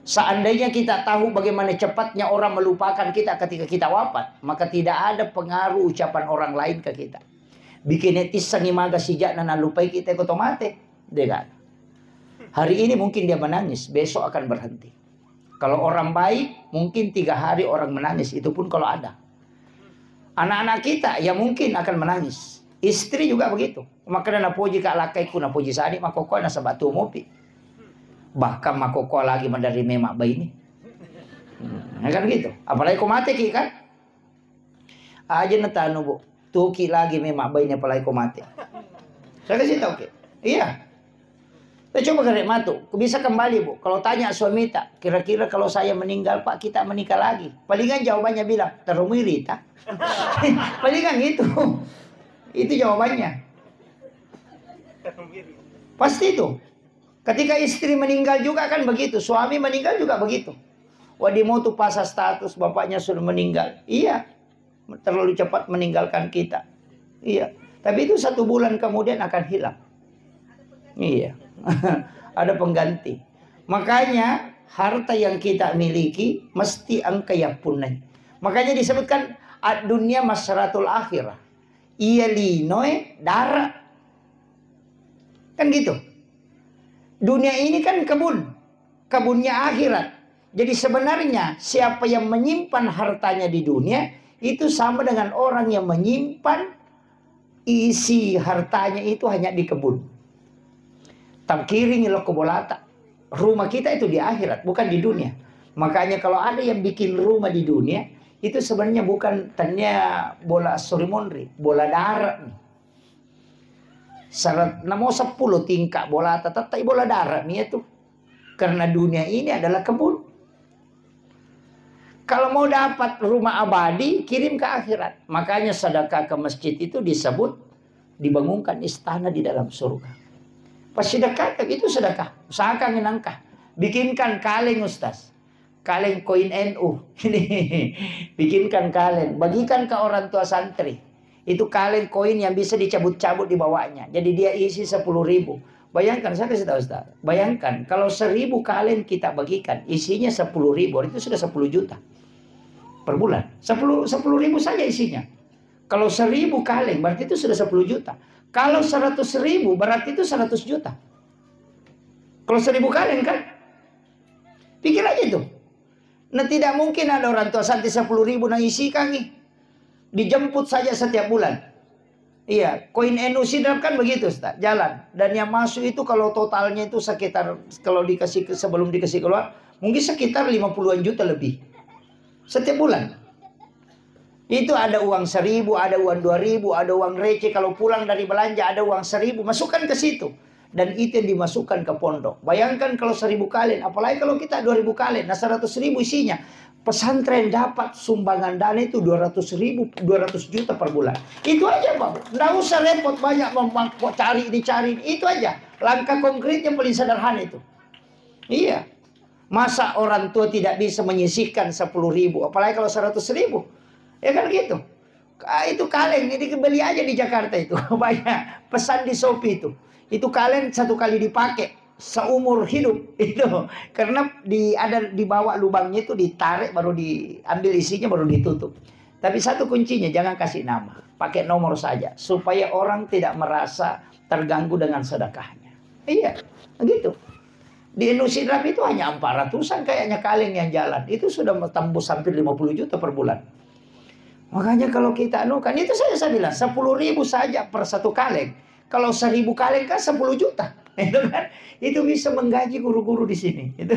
Seandainya kita tahu bagaimana cepatnya orang melupakan kita ketika kita wafat, maka tidak ada pengaruh ucapan orang lain ke kita. Bikin netizen maga sijak nana lupai kita otomatis. Dengan hari ini mungkin dia menangis, besok akan berhenti. Kalau orang baik, mungkin 3 hari orang menangis, itu pun kalau ada. Anak-anak kita ya mungkin akan menangis. Istri juga begitu. Maka na puji ka lakai ku na puji sani makoko na sabatu mopi. Bahkan makoko lagi menerima mak bayi ini. Kan gitu. Apalagi kau mati ki kan? Aja natanu Bu. Tuki lagi memak bayi ini apalagi kau mati. Saya kasih tahu ki. Iya. Saya coba kerek matu. Bisa kembali Bu. Kalau tanya suami tak, kira-kira kalau saya meninggal Pak kita menikah lagi. Palingan jawabannya bilang terumiri tak. Palingan gitu. Itu jawabannya. Pasti itu. Ketika istri meninggal juga kan begitu. Suami meninggal juga begitu. Wadimu tuh pasang status bapaknya sudah meninggal. Iya. Terlalu cepat meninggalkan kita. Iya. Tapi itu 1 bulan kemudian akan hilang. Iya. Ada pengganti. Makanya harta yang kita miliki mesti angka yang punai. Makanya disebutkan dunia masyaratul akhirah. Iya linoe darah. Kan gitu. Dunia ini kan kebunnya akhirat. Jadi sebenarnya siapa yang menyimpan hartanya di dunia itu sama dengan orang yang menyimpan isi hartanya itu hanya di kebun. Tamkiring lo kebolata. Rumah kita itu di akhirat, bukan di dunia. Makanya kalau ada yang bikin rumah di dunia, itu sebenarnya bukan tanya bola surimonri, bola darat nih. Syarat namo 10 tingkat bola tapi bola darat nih itu. Karena dunia ini adalah kebun. Kalau mau dapat rumah abadi, kirim ke akhirat. Makanya sedekah ke masjid itu disebut dibangunkan istana di dalam surga. Pas sedekah itu sedekah. Usahakan nangkah. Bikinkan kaleng Ustaz. Kaleng koin NU. Bikinkan kaleng. Bagikan ke orang tua santri. Itu kaleng koin yang bisa dicabut-cabut di bawahnya. Jadi dia isi 10.000. Bayangkan, saya kasih tahu Ustaz. Bayangkan kalau 1.000 kaleng kita bagikan, isinya 10.000. Itu sudah 10 juta per bulan. 10.000 saja isinya. Kalau 1.000 kaleng berarti itu sudah 10 juta. Kalau 100.000 berarti itu 100 juta. Kalau 1.000 kaleng kan? Pikir aja tuh. Nah tidak mungkin ada orang tua santri 10.000 nah isi kami. Dijemput saja setiap bulan. Iya, koin NU Sidrap kan begitu Ustaz, jalan. Dan yang masuk itu kalau totalnya itu sekitar, kalau dikasih sebelum dikasih keluar, mungkin sekitar 50-an juta lebih. Setiap bulan. Itu ada uang 1.000, ada uang 2.000, ada uang receh. Kalau pulang dari belanja ada uang 1.000, masukkan ke situ. Dan itu yang dimasukkan ke pondok. Bayangkan kalau 1.000 kali, apalagi kalau kita 2.000 kali, nah 100.000 isinya. Pesantren dapat sumbangan dana itu 200.000, 200 juta per bulan. Itu aja Pak. Nggak usah repot banyak cari ini cari. Itu aja. Langkah konkret yang paling sederhana itu. Iya. Masa orang tua tidak bisa menyisihkan 10.000, apalagi kalau 100.000. Ya kan gitu. Itu kaleng, ini beli aja di Jakarta itu. Banyak. Pesan di Shopee itu. Itu kaleng 1 kali dipakai. Seumur hidup itu karena ada di bawah lubangnya itu ditarik baru diambil isinya baru ditutup. Tapi satu kuncinya jangan kasih nama, pakai nomor saja supaya orang tidak merasa terganggu dengan sedekahnya. Iya, gitu. Di NU Sidrap itu hanya 400-an kayaknya kaleng yang jalan. Itu sudah tembus hampir 50 juta per bulan. Makanya kalau kita kan itu saya bilang 10.000 saja per 1 kaleng. Kalau 1.000 kaleng kan 10 juta. Itu kan itu bisa menggaji guru-guru di sini. Itu.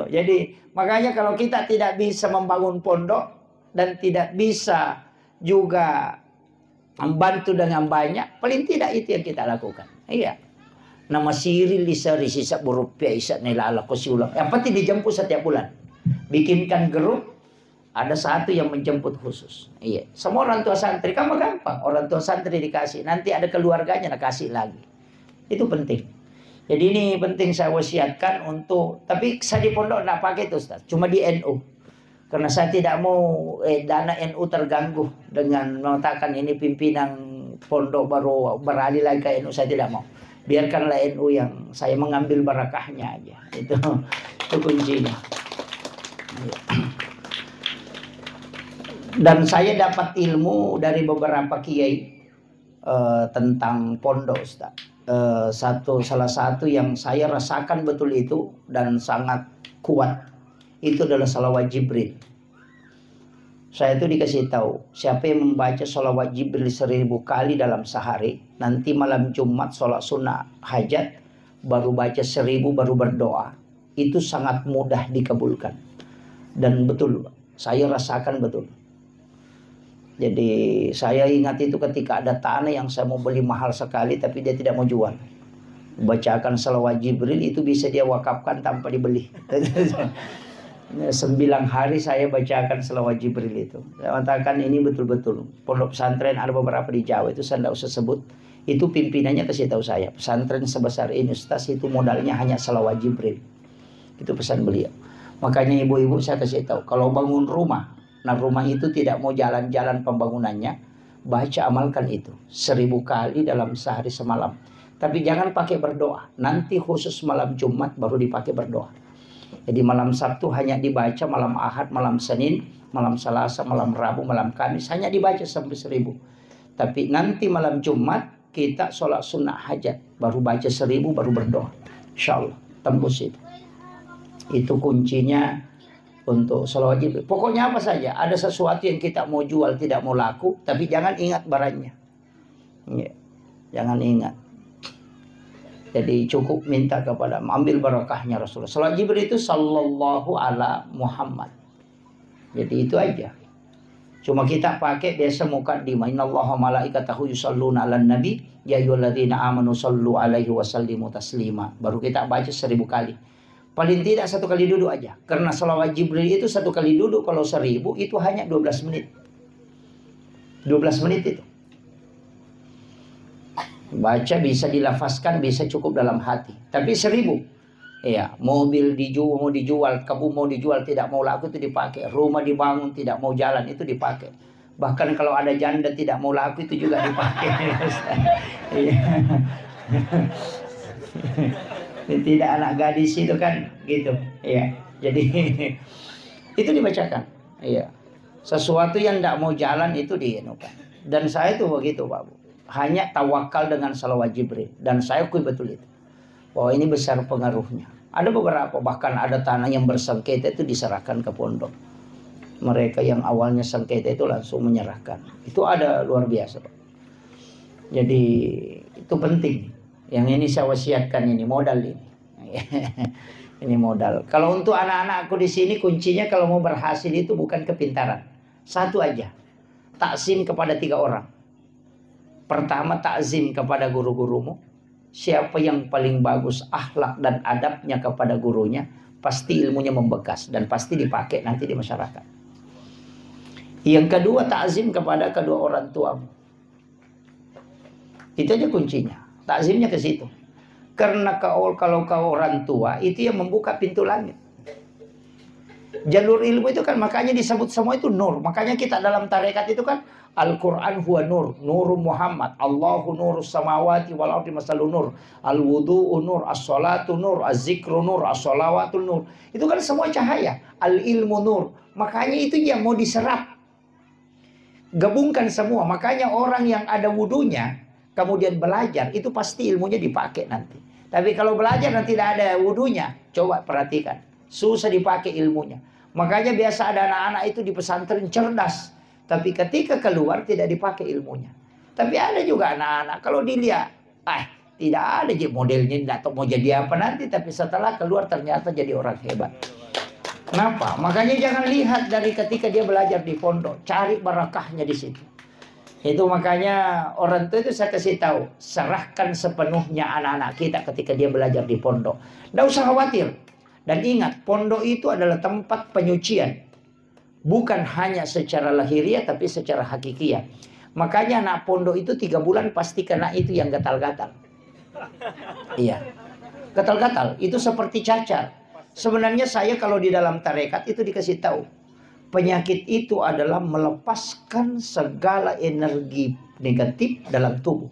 Jadi makanya kalau kita tidak bisa membangun pondok dan tidak bisa juga membantu dengan banyak, paling tidak itu yang kita lakukan. Iya. Nama siril lisari sisa berupiah isa nilala kosiulang. Yang penting dijemput setiap bulan. Bikinkan grup. Ada satu yang menjemput khusus. Iya. Semua orang tua santri kamu gampang. Orang tua santri dikasih. Nanti ada keluarganya nak kasih lagi. Itu penting. Jadi ini penting saya wasiatkan untuk. Tapi saya di pondok tidak pakai itu Ustaz. Cuma di NU. Karena saya tidak mau dana NU terganggu. Dengan mengatakan ini pimpinan pondok baru beralih lagi ke NU. Saya tidak mau. Biarkanlah NU yang saya mengambil barakahnya aja. Itu kuncinya. Dan saya dapat ilmu dari beberapa kiai tentang pondok Ustaz. Salah satu yang saya rasakan betul itu dan sangat kuat itu adalah sholawat Jibril. Saya itu dikasih tahu siapa yang membaca sholawat Jibril 1.000 kali dalam sehari, nanti malam Jumat sholat sunnah hajat baru baca 1.000 baru berdoa, itu sangat mudah dikabulkan. Dan betul saya rasakan betul. Jadi saya ingat itu ketika ada tanah yang saya mau beli mahal sekali tapi dia tidak mau jual. Bacakan sholawat Jibril itu bisa dia wakafkan tanpa dibeli. 9 hari saya bacakan sholawat Jibril itu. Saya katakan ini betul-betul. Pondok pesantren ada beberapa di Jawa itu saya tidak usah sebut. Itu pimpinannya kasih tahu saya. Pesantren sebesar ini Ustaz itu modalnya hanya sholawat Jibril. Itu pesan beliau. Makanya ibu-ibu saya kasih tahu. Kalau bangun rumah. Nah rumah itu tidak mau jalan-jalan pembangunannya, baca amalkan itu 1000 kali dalam sehari semalam. Tapi jangan pakai berdoa. Nanti khusus malam Jumat baru dipakai berdoa. Jadi malam Sabtu hanya dibaca, malam Ahad, malam Senin, malam Selasa, malam Rabu, malam Kamis hanya dibaca sampai 1000. Tapi nanti malam Jumat kita sholat sunnah hajat, baru baca 1000, baru berdoa. Insya Allah tembus itu. Itu kuncinya untuk sholat wajib. Pokoknya apa saja, ada sesuatu yang kita mau jual tidak mau laku, tapi jangan ingat barangnya. Ya, jangan ingat. Jadi cukup minta kepada, ambil barakahnya Rasulullah. Salat Jibril itu sallallahu ala Muhammad. Jadi itu aja. Cuma kita pakai biasa mukaddimah. Innallaha malaikatahu yusalluna 'alan nabi ya ayyuhalladzina amanu sallu 'alaihi wa sallimu taslima. Baru kita baca 1000 kali. Paling tidak 1 kali duduk aja. Karena salawat Jibril itu 1 kali duduk, kalau 1000 itu hanya 12 menit. 12 menit itu. Baca bisa dilafazkan, bisa cukup dalam hati. Tapi 1000. Ya, mobil mau dijual, kebun mau dijual, tidak mau laku itu dipakai. Rumah dibangun, tidak mau jalan itu dipakai. Bahkan kalau ada janda tidak mau laku itu juga dipakai. Tidak anak gadis itu kan gitu. Ya, jadi itu dibacakan. Iya. Sesuatu yang tidak mau jalan itu dienukan. Dan saya tuh begitu, Pak Bu. Hanya tawakal dengan salawat Jibril. Dan saya akui betul itu. Bahwa ini besar pengaruhnya. Ada beberapa, bahkan ada tanah yang bersengketa itu diserahkan ke pondok. Mereka yang awalnya sengketa itu langsung menyerahkan. Itu ada luar biasa, Pak. Jadi itu penting. Yang ini saya wasiatkan, ini modal ini. Ini modal. Kalau untuk anak-anakku di sini kuncinya kalau mau berhasil itu bukan kepintaran. Satu aja. Takzim kepada 3 orang. Pertama, takzim kepada guru-gurumu. Siapa yang paling bagus akhlak dan adabnya kepada gurunya, pasti ilmunya membekas dan pasti dipakai nanti di masyarakat. Yang kedua, takzim kepada kedua orang tuamu. Itu aja kuncinya. Takzimnya ke situ. Karena kalau kau orang tua itu yang membuka pintu langit. Jalur ilmu itu kan makanya disebut semua itu nur. Makanya kita dalam tarekat itu kan Al-Quran huwa nur, nuru Muhammad, Allahu nurus samawati wal ardi masalun nur, al-wudu'u nur, as-salatu nur, az-zikru nur, as-salawatu nur. Itu kan semua cahaya, al-ilmu nur. Makanya itu yang mau diserap. Gabungkan semua. Makanya orang yang ada wudunya kemudian belajar itu pasti ilmunya dipakai nanti. Tapi kalau belajar dan tidak ada wudunya, coba perhatikan, susah dipakai ilmunya. Makanya biasa ada anak-anak itu di pesantren cerdas, tapi ketika keluar tidak dipakai ilmunya. Tapi ada juga anak-anak kalau dilihat, tidak ada modelnya, tidak tahu mau jadi apa nanti, tapi setelah keluar ternyata jadi orang hebat. Kenapa? Makanya jangan lihat dari ketika dia belajar di pondok, cari barakahnya di situ. Itu makanya orang tua itu saya kasih tahu, serahkan sepenuhnya anak-anak kita ketika dia belajar di pondok. Tidak usah khawatir. Dan ingat, pondok itu adalah tempat penyucian. Bukan hanya secara lahiriah, tapi secara hakikiah. Makanya anak pondok itu 3 bulan pasti kena itu yang gatal-gatal. Iya. Gatal-gatal, itu seperti cacar. Sebenarnya saya kalau di dalam tarekat itu dikasih tahu. Penyakit itu adalah melepaskan segala energi negatif dalam tubuh.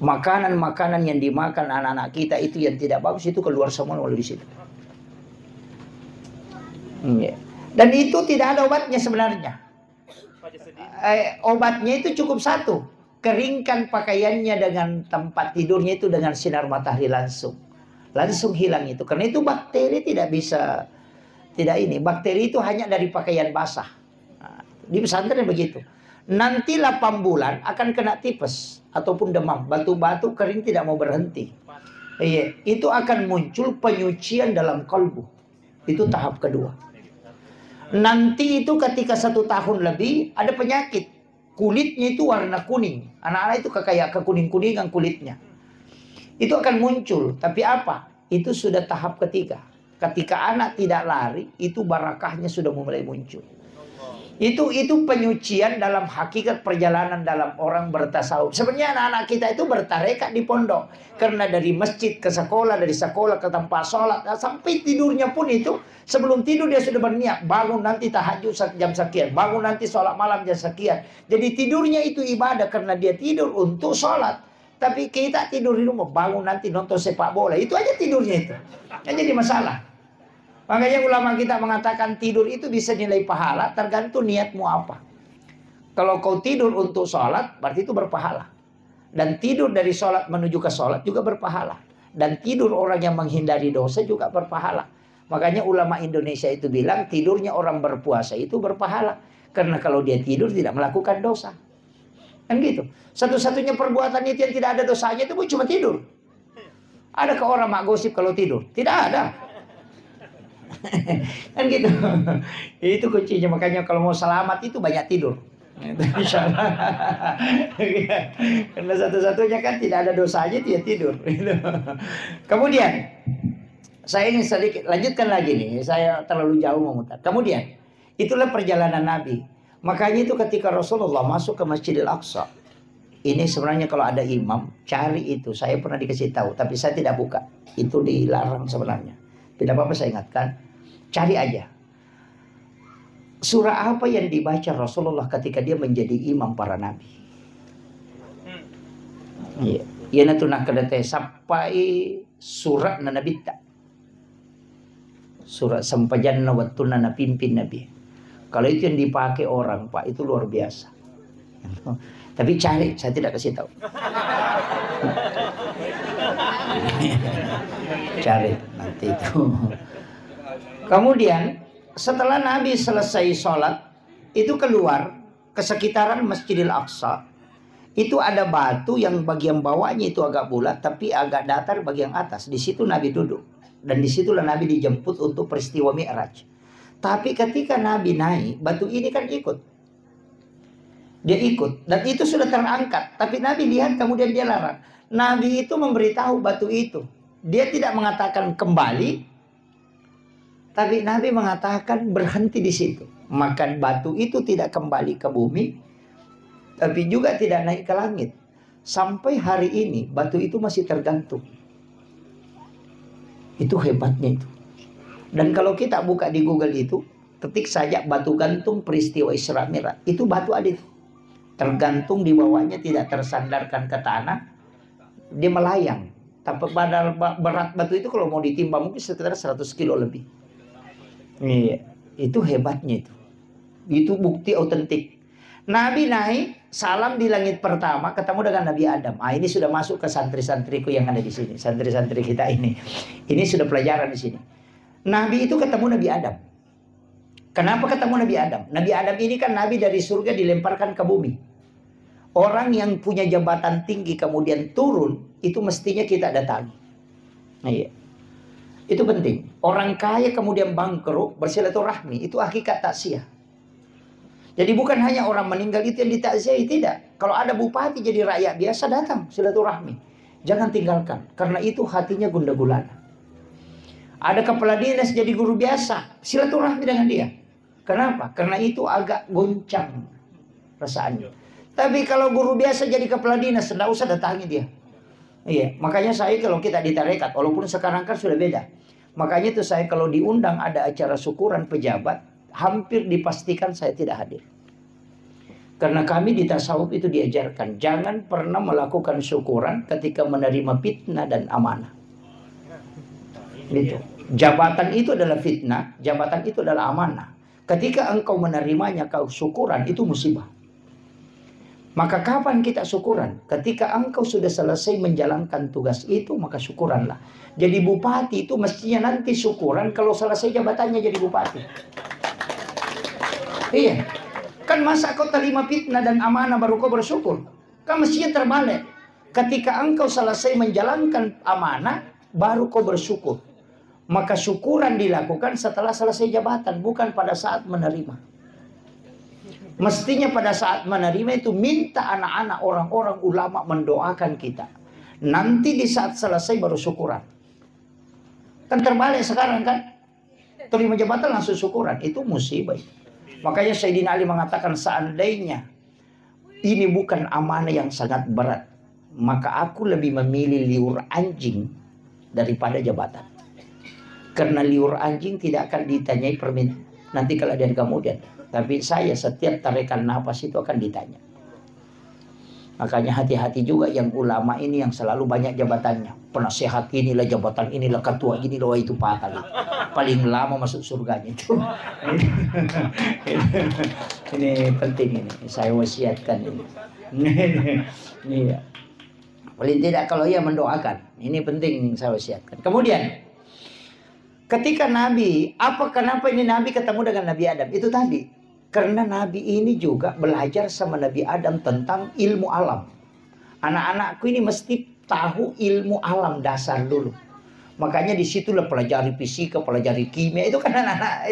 Makanan-makanan yang dimakan anak-anak kita itu yang tidak bagus itu keluar semua melalui di situ. Dan itu tidak ada obatnya sebenarnya. Obatnya itu cukup 1. Keringkan pakaiannya dengan tempat tidurnya itu dengan sinar matahari langsung. Langsung hilang itu. Karena itu bakteri tidak bisa. Tidak ini. Bakteri itu hanya dari pakaian basah. Di pesantren begitu. Nanti 8 bulan akan kena tipes ataupun demam, batu-batu kering tidak mau berhenti. Itu akan muncul penyucian dalam kalbu. Itu tahap kedua. Nanti itu ketika 1 tahun lebih ada penyakit, kulitnya itu warna kuning. Anak-anak itu kayak kekuning-kuningan kulitnya. Itu akan muncul. Tapi apa? Itu sudah tahap ketiga. Ketika anak tidak lari, itu barakahnya sudah mulai muncul. Itu penyucian dalam hakikat perjalanan dalam orang bertasawuf. Sebenarnya anak-anak kita itu bertarekat di pondok. Karena dari masjid ke sekolah, dari sekolah ke tempat sholat, sampai tidurnya pun itu, sebelum tidur dia sudah berniat, bangun nanti tahajud jam sekian, bangun nanti sholat malam jam sekian. Jadi tidurnya itu ibadah karena dia tidur untuk sholat. Tapi kita tidur di rumah, bangun nanti nonton sepak bola, itu aja tidurnya itu. Yang jadi masalah. Makanya ulama kita mengatakan tidur itu bisa nilai pahala tergantung niatmu apa. Kalau kau tidur untuk sholat berarti itu berpahala. Dan tidur dari sholat menuju ke sholat juga berpahala. Dan tidur orang yang menghindari dosa juga berpahala. Makanya ulama Indonesia itu bilang tidurnya orang berpuasa itu berpahala. Karena kalau dia tidur tidak melakukan dosa. Kan gitu. Satu-satunya perbuatan itu yang tidak ada dosanya itu cuma tidur. Adakah orang mak gosip kalau tidur? Tidak ada. Kan gitu. Itu kuncinya. Makanya kalau mau selamat itu banyak tidur. Karena satu-satunya kan tidak ada dosanya dia tidur. Kemudian saya ingin sedikit lanjutkan lagi nih. Saya terlalu jauh memutar. Kemudian itulah perjalanan Nabi. Makanya itu ketika Rasulullah masuk ke Masjidil Aqsa. Ini sebenarnya kalau ada imam cari itu. Saya pernah dikasih tahu tapi saya tidak buka. Itu dilarang sebenarnya. Tidak apa-apa saya ingatkan. Cari aja. Surah apa yang dibaca Rasulullah ketika dia menjadi imam para nabi? Iya. Ia tu nak kedate sampai surat na nabita. Surat sampajan na watuna na pimpin nabi. Kalau itu yang dipakai orang, Pak, itu luar biasa. Tapi cari, saya tidak kasih tahu. Cari nanti itu. Kemudian setelah Nabi selesai sholat itu keluar ke sekitaran Masjidil Aqsa. Itu ada batu yang bagian bawahnya itu agak bulat tapi agak datar bagian atas. Di situ Nabi duduk dan disitulah Nabi dijemput untuk peristiwa Mi'raj. Tapi ketika Nabi naik, batu ini kan ikut. Dia ikut dan itu sudah terangkat. Tapi Nabi lihat kemudian dia larang. Nabi itu memberitahu batu itu. Dia tidak mengatakan kembali. Tapi Nabi mengatakan berhenti di situ. Maka batu itu tidak kembali ke bumi. Tapi juga tidak naik ke langit. Sampai hari ini batu itu masih tergantung. Itu hebatnya itu. Dan kalau kita buka di Google itu. Ketik saja batu gantung peristiwa Isra Mi'raj. Itu batu ada itu. Tergantung di bawahnya tidak tersandarkan ke tanah. Dia melayang. Tapi berat batu itu kalau mau ditimbang mungkin sekitar 100 kilo lebih. Iya, itu hebatnya itu. Itu bukti autentik. Nabi naik, salam di langit pertama, ketemu dengan Nabi Adam. Ah, ini sudah masuk ke santri-santriku yang ada di sini, santri-santri kita ini. Ini sudah pelajaran di sini. Nabi itu ketemu Nabi Adam. Kenapa ketemu Nabi Adam? Nabi Adam ini kan Nabi dari surga dilemparkan ke bumi. Orang yang punya jabatan tinggi kemudian turun, itu mestinya kita datangi. Nah, iya. Itu penting. Orang kaya kemudian bangkrut bersilaturahmi. Itu hakikat takziah. Jadi bukan hanya orang meninggal itu yang ditakziahi. Tidak. Kalau ada bupati jadi rakyat biasa datang silaturahmi. Jangan tinggalkan. Karena itu hatinya gundah gulana. Ada kepala dinas jadi guru biasa. Silaturahmi dengan dia. Kenapa? Karena itu agak goncang perasaannya. Tapi kalau guru biasa jadi kepala dinas, tidak usah datangi dia. Iya, makanya saya kalau kita di tarekat, walaupun sekarang kan sudah beda. Makanya itu saya kalau diundang ada acara syukuran pejabat, hampir dipastikan saya tidak hadir. Karena kami di tasawuf itu diajarkan, jangan pernah melakukan syukuran ketika menerima fitnah dan amanah. Gitu. Jabatan itu adalah fitnah, jabatan itu adalah amanah. Ketika engkau menerimanya kau syukuran, itu musibah. Maka kapan kita syukuran? Ketika engkau sudah selesai menjalankan tugas itu, maka syukuranlah. Jadi bupati itu mestinya nanti syukuran kalau selesai jabatannya jadi bupati. Iya. Kan masa kau terima fitnah dan amanah baru kau bersyukur? Kan mestinya terbalik. Ketika engkau selesai menjalankan amanah, baru kau bersyukur. Maka syukuran dilakukan setelah selesai jabatan, bukan pada saat menerima. Mestinya pada saat menerima itu minta anak-anak orang-orang ulama mendoakan kita. Nanti di saat selesai baru syukuran. Kan terbalik sekarang kan. Terima jabatan langsung syukuran. Itu musibah. Makanya Sayyidina Ali mengatakan, seandainya ini bukan amanah yang sangat berat, maka aku lebih memilih liur anjing daripada jabatan. Karena liur anjing tidak akan ditanyai permintaan nanti kalau dia kemudian. Tapi saya setiap tarikan nafas itu akan ditanya. Makanya hati-hati juga yang ulama ini yang selalu banyak jabatannya. Penasehat inilah, jabatan inilah, ketua inilah, itu patah. Paling lama masuk surganya itu. Ini penting ini. Saya wasiatkan ini. Ini paling tidak kalau ia mendoakan. Ini penting saya wasiatkan. Kemudian ketika Nabi, kenapa ini Nabi ketemu dengan Nabi Adam? Itu tadi. Karena Nabi ini juga belajar sama Nabi Adam tentang ilmu alam. Anak-anakku ini mesti tahu ilmu alam dasar dulu. Makanya disitulah pelajari fisika, pelajari kimia. Itu kan anak-anak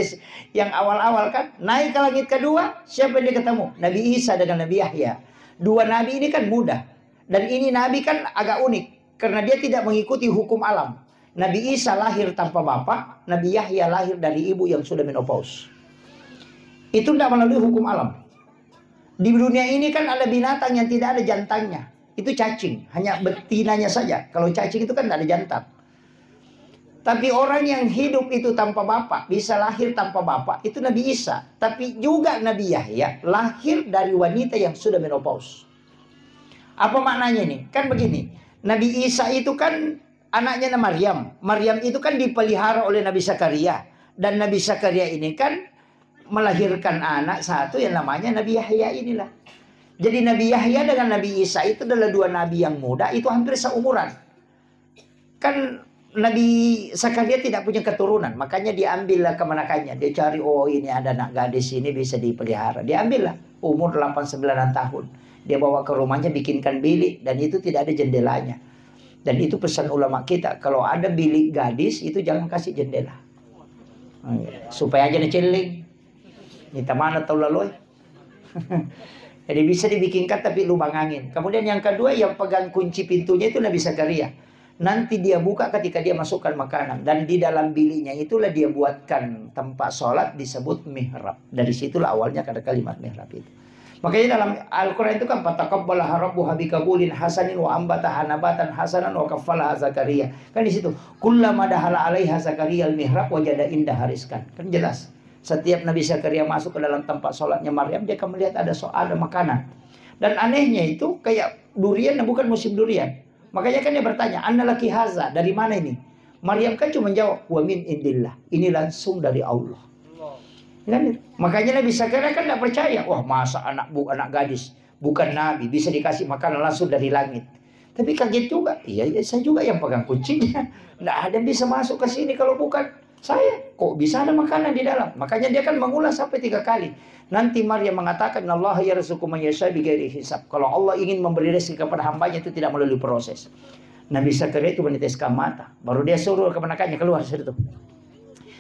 yang awal-awal kan. Naik ke langit kedua, siapa yang dia ketemu? Nabi Isa dengan Nabi Yahya. Dua Nabi ini kan mudah. Dan ini Nabi kan agak unik. Karena dia tidak mengikuti hukum alam. Nabi Isa lahir tanpa bapak. Nabi Yahya lahir dari ibu yang sudah menopause. Itu tidak melalui hukum alam. Di dunia ini kan ada binatang yang tidak ada jantannya. Itu cacing. Hanya betinanya saja. Kalau cacing itu kan tidak ada jantan. Tapi orang yang hidup itu tanpa bapak, bisa lahir tanpa bapak, itu Nabi Isa. Tapi juga Nabi Yahya lahir dari wanita yang sudah menopause. Apa maknanya ini? Kan begini. Nabi Isa itu kan anaknya Maryam. Maryam itu kan dipelihara oleh Nabi Zakaria. Dan Nabi Zakaria ini kan melahirkan anak satu yang namanya Nabi Yahya inilah. Jadi Nabi Yahya dengan Nabi Isa itu adalah dua nabi yang muda, itu hampir seumuran. Kan Nabi Zakaria tidak punya keturunan, makanya diambillah kemenakannya. Dia cari, oh ini ada anak gadis ini bisa dipelihara. Diambillah, umur 8-9 tahun. Dia bawa ke rumahnya, bikinkan bilik, dan itu tidak ada jendelanya. Dan itu pesan ulama kita, kalau ada bilik gadis itu jangan kasih jendela. Supaya aja neceling. Minta mana tahu lalu. Jadi bisa dibikinkan tapi lubang angin. Kemudian yang kedua yang pegang kunci pintunya itu Nabi Zakaria. Nanti dia buka ketika dia masukkan makanan. Dan di dalam biliknya itulah dia buatkan tempat sholat disebut mihrab. Dari situlah awalnya ada kalimat mihrab itu. Makanya dalam Al-Quran itu kan fataqabbalaha rabbuha biqabulin hasanin wa ambataha nabatan hasanan wa kaffalaha Zakaria. Kan di situ kullama dahala 'alaiha Zakaria al-mihrab wajada indaha rizqan. Kan jelas. Setiap Nabi Zakaria masuk ke dalam tempat sholatnya Maryam, dia akan melihat ada makanan. Dan anehnya itu kayak durian, bukan musim durian. Makanya kan dia bertanya, "Anna laki haza?" Dari mana ini? Maryam kan cuma jawab, "Wa min indillah." Ini langsung dari Allah. Kan? Makanya Nabi Zakaria kan tidak percaya. Wah, masa anak gadis bukan Nabi bisa dikasih makanan langsung dari langit. Tapi kaget juga. Iya, saya juga yang pegang kuncinya. Tidak ada yang bisa masuk ke sini kalau bukan saya. Kok bisa ada makanan di dalam? Makanya dia kan mengulas sampai 3 kali. Nanti Maryam mengatakan, Allah yarzuqu man yasha bighairi hisab. Kalau Allah ingin memberi rezeki kepada hambanya itu tidak melalui proses. Nabi Zakaria itu meneteskan mata. Baru dia suruh kemenakannya keluar dari situ.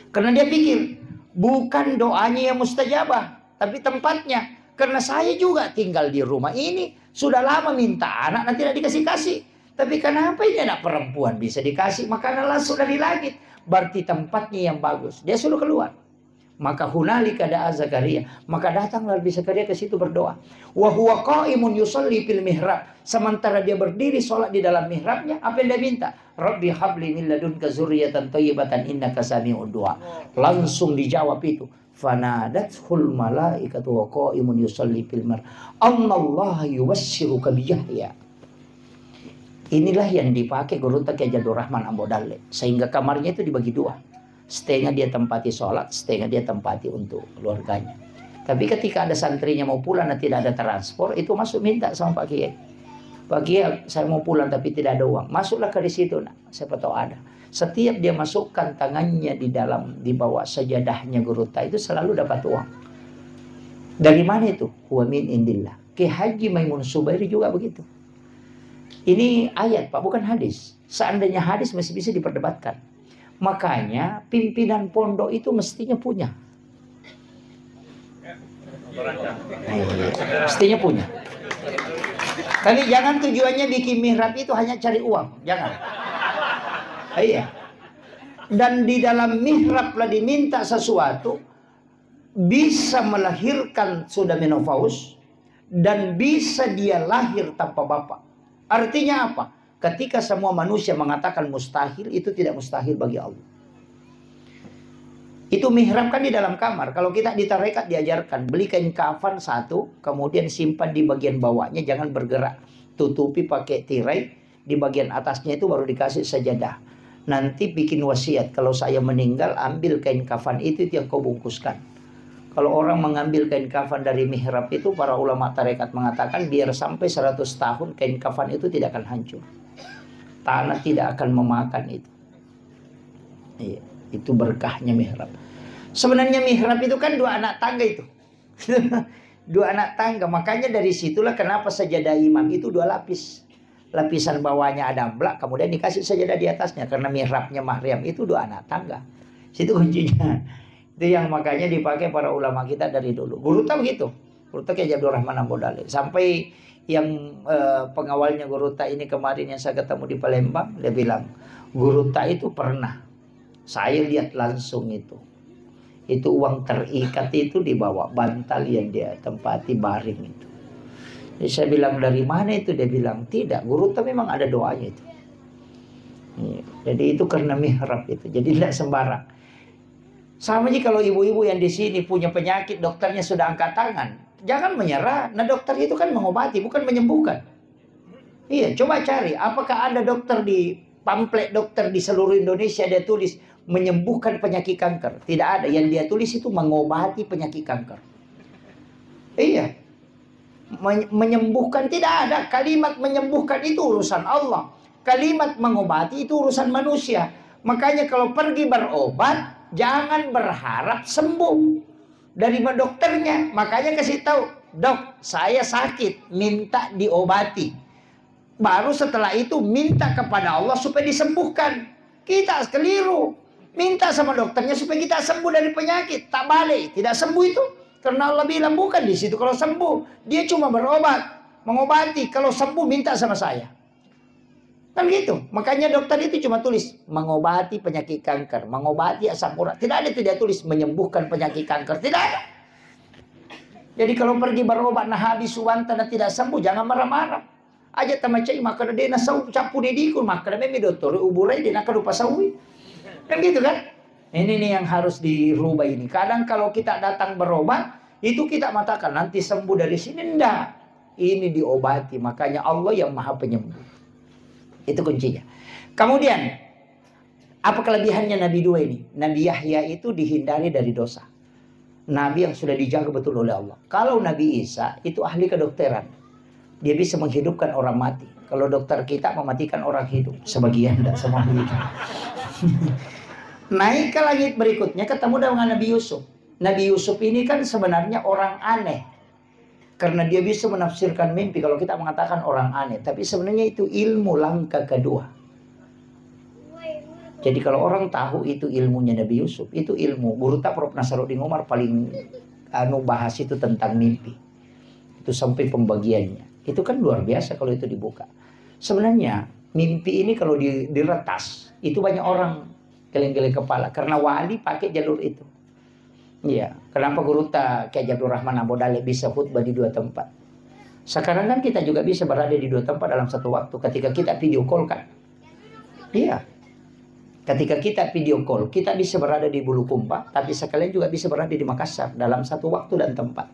Karena dia pikir, bukan doanya yang mustajabah, tapi tempatnya. Karena saya juga tinggal di rumah ini. Sudah lama minta anak, nanti tidak dikasih-kasih. Tapi kenapa ini anak perempuan bisa dikasih makanan langsung dari langit? Berarti tempatnya yang bagus. Dia suruh keluar. Maka hunalika da'a Zakaria. Maka datanglah Nabi Zakaria ke situ berdoa. Wa huwa qa'imun yusalli fil mihrab. Sementara dia berdiri sholat di dalam mihrabnya, apa yang dia minta? Rabbi habli min ladunka zurriyatan thayyibatan innaka sami'ud du'a. Langsung dijawab itu. Fanadathul malaikatu wa qa'imun yusalli fil mihrab. Allaha yubassiruka bi Yahya. Inilah yang dipakai guru Kiai Jadul Rahman Ambodale. Sehingga kamarnya itu dibagi 2. Setengah dia tempati sholat, setengah dia tempati untuk keluarganya. Tapi ketika ada santrinya mau pulang dan tidak ada transport, itu masuk minta sama Pak Kiai. Pak Kiai, saya mau pulang tapi tidak ada uang. Masuklah ke di situ, nah, siapa tahu ada. Setiap dia masukkan tangannya di bawah sajadahnya guru itu selalu dapat uang. Dari mana itu? Wa min indillah. Ki Haji Maimun Subairi juga begitu. Ini ayat Pak, bukan hadis. Seandainya hadis masih bisa diperdebatkan. Makanya pimpinan pondok itu mestinya punya. Mestinya punya. Tapi jangan tujuannya bikin mihrab itu hanya cari uang. Jangan. Iya. Dan di dalam mihrab lah diminta sesuatu. bisa melahirkan sudah menopause, dan bisa dia lahir tanpa bapak. Artinya apa? Ketika semua manusia mengatakan mustahil, itu tidak mustahil bagi Allah. Itu mihrab kan di dalam kamar. Kalau kita di tarekat diajarkan, beli kain kafan satu, kemudian simpan di bagian bawahnya, jangan bergerak. Tutupi pakai tirai, di bagian atasnya itu baru dikasih sajadah. Nanti bikin wasiat, kalau saya meninggal, ambil kain kafan itu yang kau bungkuskan. Kalau orang mengambil kain kafan dari mihrab itu, para ulama tarekat mengatakan, biar sampai 100 tahun, kain kafan itu tidak akan hancur. Tanah tidak akan memakan itu. Iya. Itu berkahnya mihrab. Sebenarnya mihrab itu kan 2 anak tangga itu. 2 anak tangga. Makanya dari situlah kenapa sajadah imam itu 2 lapis. Lapisan bawahnya ada amblak, kemudian dikasih sajadah di atasnya. Karena mihrabnya Maryam itu 2 anak tangga. Situ kuncinya. Itu yang makanya dipakai para ulama kita dari dulu. Guruta begitu. Guruta kayak Abdurrahman Ambodale. Sampai yang pengawalnya Guruta ini kemarin yang saya ketemu di Palembang, dia bilang, Guruta itu pernah. Saya lihat langsung itu uang terikat itu dibawa bantal yang dia tempati baring itu. Jadi saya bilang dari mana itu? Dia bilang tidak, Guruta memang ada doanya itu. Jadi itu karena mihrab itu. Jadi tidak sembarang. Sama aja kalau ibu-ibu yang di sini punya penyakit, dokternya sudah angkat tangan, jangan menyerah. Nah dokter itu kan mengobati, bukan menyembuhkan. Iya, coba cari apakah ada dokter di pamflet dokter di seluruh Indonesia dia tulis menyembuhkan penyakit kanker. Tidak ada. Yang dia tulis itu mengobati penyakit kanker. Iya. Menyembuhkan tidak ada. Kalimat menyembuhkan itu urusan Allah. Kalimat mengobati itu urusan manusia. Makanya kalau pergi berobat, jangan berharap sembuh dari dokternya. Makanya kasih tahu, dok, saya sakit, minta diobati. Baru setelah itu minta kepada Allah supaya disembuhkan. Kita keliru. Minta sama dokternya supaya kita sembuh dari penyakit. Tak balik, tidak sembuh itu. Karena Allah bilang bukan di situ kalau sembuh. Dia cuma berobat, mengobati. Kalau sembuh minta sama saya. Kan gitu. Makanya dokter itu cuma tulis mengobati penyakit kanker, mengobati asam urat. Tidak ada tidak tulis menyembuhkan penyakit kanker. Tidak ada. Jadi kalau pergi berobat nah habis suwanta dan tidak sembuh, jangan marah-marah. Aja tamacai maka dia nasau capu dedikul maka memi dokter uburai dia nak lupa sawi. Kan gitu kan? Ini nih yang harus dirubah ini. Kadang kalau kita datang berobat, itu kita mengatakan nanti sembuh dari sini. Enggak. Ini diobati. Makanya Allah yang maha penyembuh. Itu kuncinya. Kemudian, apa kelebihannya Nabi 2 ini? Nabi Yahya itu dihindari dari dosa. Nabi yang sudah dijaga betul oleh Allah. Kalau Nabi Isa itu ahli kedokteran. Dia bisa menghidupkan orang mati. Kalau dokter kita mematikan orang hidup. Sebagian, tidak semua begitu. Naik ke langit berikutnya ketemu dengan Nabi Yusuf. Nabi Yusuf ini kan sebenarnya orang aneh. Karena dia bisa menafsirkan mimpi. Kalau kita mengatakan orang aneh. Tapi sebenarnya itu ilmu langkah kedua. Jadi kalau orang tahu itu ilmunya Nabi Yusuf. Itu ilmu. Guruta Prof. Nasaruddin Umar paling bahas itu tentang mimpi. Itu sampai pembagiannya. Itu kan luar biasa kalau itu dibuka. Sebenarnya mimpi ini kalau diretas. Itu banyak orang geleng-geleng kepala. Karena wali pakai jalur itu. Iya. Kenapa Guruta kayak Abdurrahman Ambodale bisa khutbah di 2 tempat. Sekarang kan kita juga bisa berada di 2 tempat dalam satu waktu. Ketika kita video call kan. Iya. Ketika kita video call. Kita bisa berada di Bulukumba. Tapi sekalian juga bisa berada di Makassar. Dalam satu waktu dan tempat.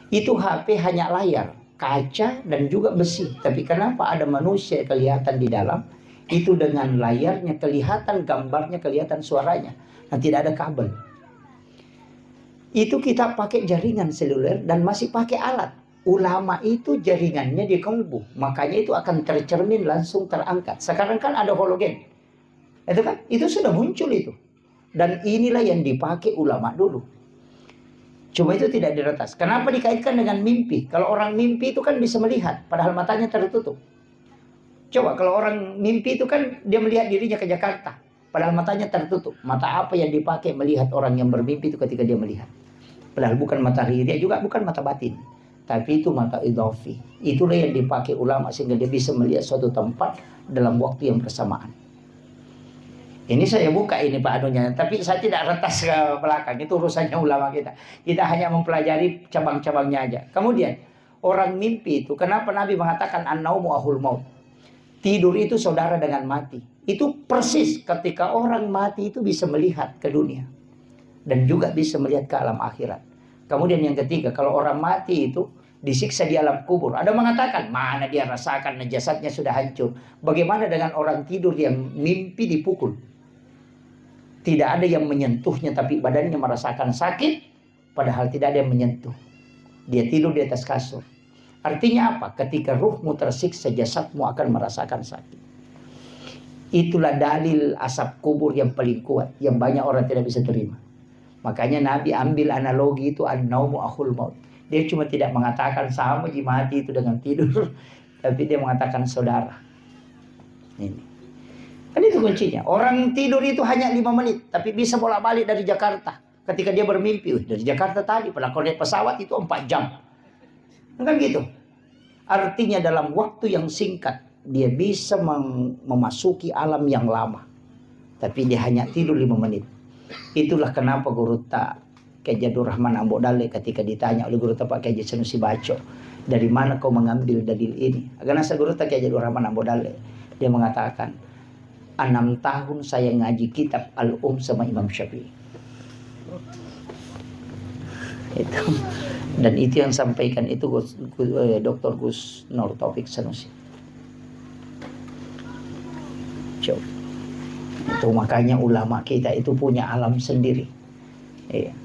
Itu HP hanya layar. Kaca dan juga besi. Tapi kenapa ada manusia kelihatan di dalam? Itu dengan layarnya kelihatan, gambarnya kelihatan, suaranya. Nah tidak ada kabel. Itu kita pakai jaringan seluler dan masih pakai alat. Ulama itu jaringannya di kalbu. Makanya itu akan tercermin langsung terangkat. Sekarang kan ada hologen. Itu kan? Itu sudah muncul itu. Dan inilah yang dipakai ulama dulu. Cuma itu tidak diretas. Kenapa dikaitkan dengan mimpi? Kalau orang mimpi itu kan bisa melihat. Padahal matanya tertutup. Coba kalau orang mimpi itu kan dia melihat dirinya ke Jakarta. Padahal matanya tertutup. Mata apa yang dipakai melihat orang yang bermimpi itu ketika dia melihat? Padahal bukan mata dia juga bukan mata batin. Tapi itu mata idhafi. Itulah yang dipakai ulama sehingga dia bisa melihat suatu tempat dalam waktu yang bersamaan. Ini saya buka ini Pak anunya, tapi saya tidak retas ke belakang. Itu urusannya ulama kita. Kita hanya mempelajari cabang-cabangnya aja. Kemudian orang mimpi itu, kenapa Nabi mengatakan an-naumu ahul maut? Tidur itu saudara dengan mati. Itu persis ketika orang mati itu bisa melihat ke dunia dan juga bisa melihat ke alam akhirat. Kemudian yang ketiga, kalau orang mati itu disiksa di alam kubur. Ada mengatakan, mana dia rasakan jasadnya sudah hancur. Bagaimana dengan orang tidur yang mimpi dipukul? Tidak ada yang menyentuhnya, tapi badannya merasakan sakit, padahal tidak ada yang menyentuh. Dia tidur di atas kasur. Artinya apa? Ketika ruhmu tersiksa, jasadmu akan merasakan sakit. Itulah dalil asap kubur yang paling kuat, yang banyak orang tidak bisa terima. Makanya Nabi ambil analogi itu, an-naumu akhul maut. Dia cuma tidak mengatakan sama mati itu dengan tidur, tapi dia mengatakan saudara. Ini. Kan itu kuncinya. Orang tidur itu hanya 5 menit, tapi bisa bolak-balik dari Jakarta. Ketika dia bermimpi, dari Jakarta tadi, pada naik pesawat itu 4 jam. Kan gitu. Artinya dalam waktu yang singkat, dia bisa memasuki alam yang lama. Tapi dia hanya tidur 5 menit. Itulah kenapa Guru Tak Kiai Abdul Rahman Ambo Dale ketika ditanya oleh Guru Tak Pak Kiai Sanusi Baco, dari mana kau mengambil dalil ini? Karena Guru Tak Kiai Abdul Rahman Ambo Dale, dia mengatakan, 6 tahun saya ngaji kitab Al-Um sama Imam Syafi'i. Itu. Dan itu yang sampaikan itu Dr. Gus Nur Taufik Sanusi. Coba. Itu makanya ulama kita itu punya alam sendiri. Iya.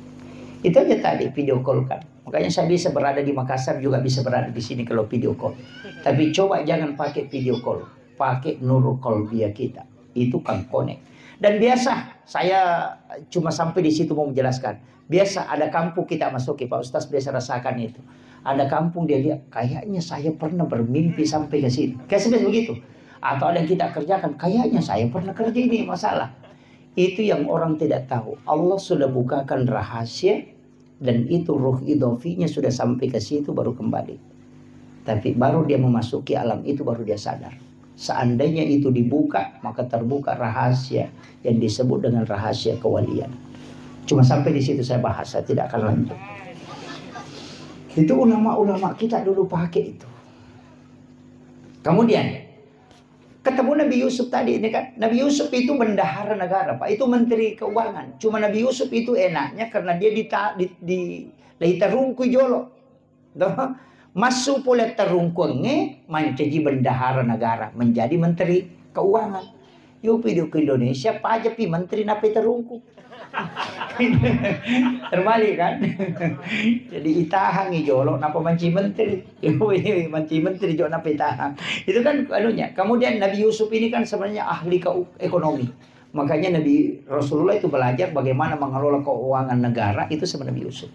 Itu aja tadi video call kan. Makanya saya bisa berada di Makassar juga bisa berada di sini kalau video call. Tapi coba jangan pakai video call, pakai Nurul Call via kita. Itu kan connect. Dan biasa saya cuma sampai di situ mau menjelaskan. Biasa ada kampung kita masuki, Pak Ustaz biasa rasakan itu. Ada kampung dia lihat, kayaknya saya pernah bermimpi sampai ke sini. Kayak seperti begitu. Atau ada yang kita kerjakan, kayaknya saya pernah kerja ini masalah. Itu yang orang tidak tahu. Allah sudah bukakan rahasia dan itu ruh idofinya sudah sampai ke situ baru kembali. Tapi baru dia memasuki alam itu baru dia sadar. Seandainya itu dibuka, maka terbuka rahasia yang disebut dengan rahasia kewalian. Cuma sampai di situ saya bahas, saya tidak akan lanjut. Itu ulama-ulama kita dulu pakai itu. Kemudian ketemu Nabi Yusuf tadi ini kan, Nabi Yusuf itu bendahara negara, Pak, itu menteri keuangan. Cuma Nabi Yusuf itu enaknya karena dia di terungku jolo. Masuk pula terungkungnya menjadi bendahara negara, menjadi menteri keuangan. Yuk video ke Indonesia, pajak pi menteri napi terungkung. Terbalik kan? Jadi itahang jolo napa manci menteri. Ini manci menteri jolo napa itahang. Itu kan anunya. Kemudian Nabi Yusuf ini kan sebenarnya ahli ekonomi. Makanya Nabi Rasulullah itu belajar bagaimana mengelola keuangan negara itu sama Nabi Yusuf.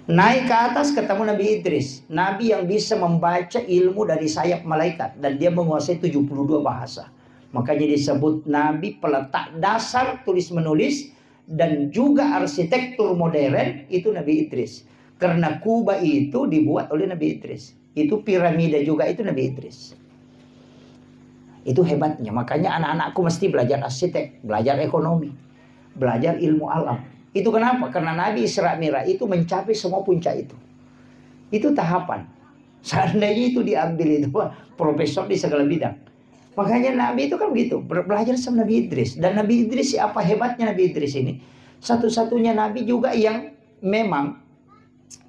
Naik ke atas ketemu Nabi Idris, Nabi yang bisa membaca ilmu dari sayap malaikat dan dia menguasai 72 bahasa. Makanya disebut Nabi peletak dasar tulis menulis dan juga arsitektur modern itu Nabi Idris. Karena Kuba itu dibuat oleh Nabi Idris. Itu piramida juga itu Nabi Idris. Itu hebatnya. Makanya anak-anakku mesti belajar arsitek, belajar ekonomi, belajar ilmu alam. Itu kenapa? Karena Nabi Isra Mi'raj itu mencapai semua puncak itu. Itu tahapan. Seandainya itu diambil itu profesor di segala bidang. Makanya Nabi itu kan begitu. Belajar sama Nabi Idris. Dan Nabi Idris, apa hebatnya Nabi Idris ini? Satu-satunya Nabi juga yang memang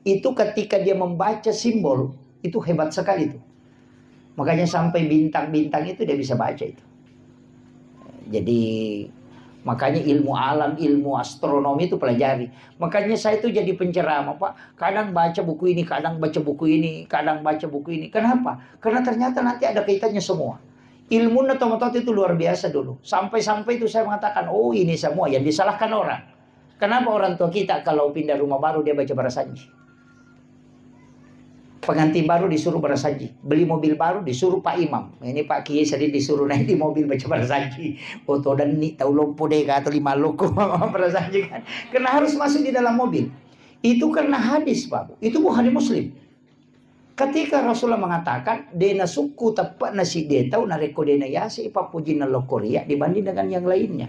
itu ketika dia membaca simbol, itu hebat sekali itu. Makanya sampai bintang-bintang itu dia bisa baca itu. Jadi makanya ilmu alam, ilmu astronomi itu pelajari. Makanya saya itu jadi penceramah, Pak. Kadang baca buku ini, kadang baca buku ini, kadang baca buku ini. Kenapa? Karena ternyata nanti ada kaitannya semua. Ilmu otot itu luar biasa dulu. Sampai-sampai itu saya mengatakan, oh ini semua yang disalahkan orang. Kenapa orang tua kita kalau pindah rumah baru dia baca barasanji? Pengantin baru disuruh barasanji. Beli mobil baru disuruh Pak Imam. Ini Pak Kiai sering disuruh naik di mobil baca barasanji. Foto dan ni tahu lompo deh atau 5 loko barasanji kan. Karena harus masuk di dalam mobil. Itu karena hadis, Pak. Itu bukan hadis Muslim. Ketika Rasulullah mengatakan dena suku tepat nasi detau nareko dena yasi papuji nalokoria dibanding dengan yang lainnya.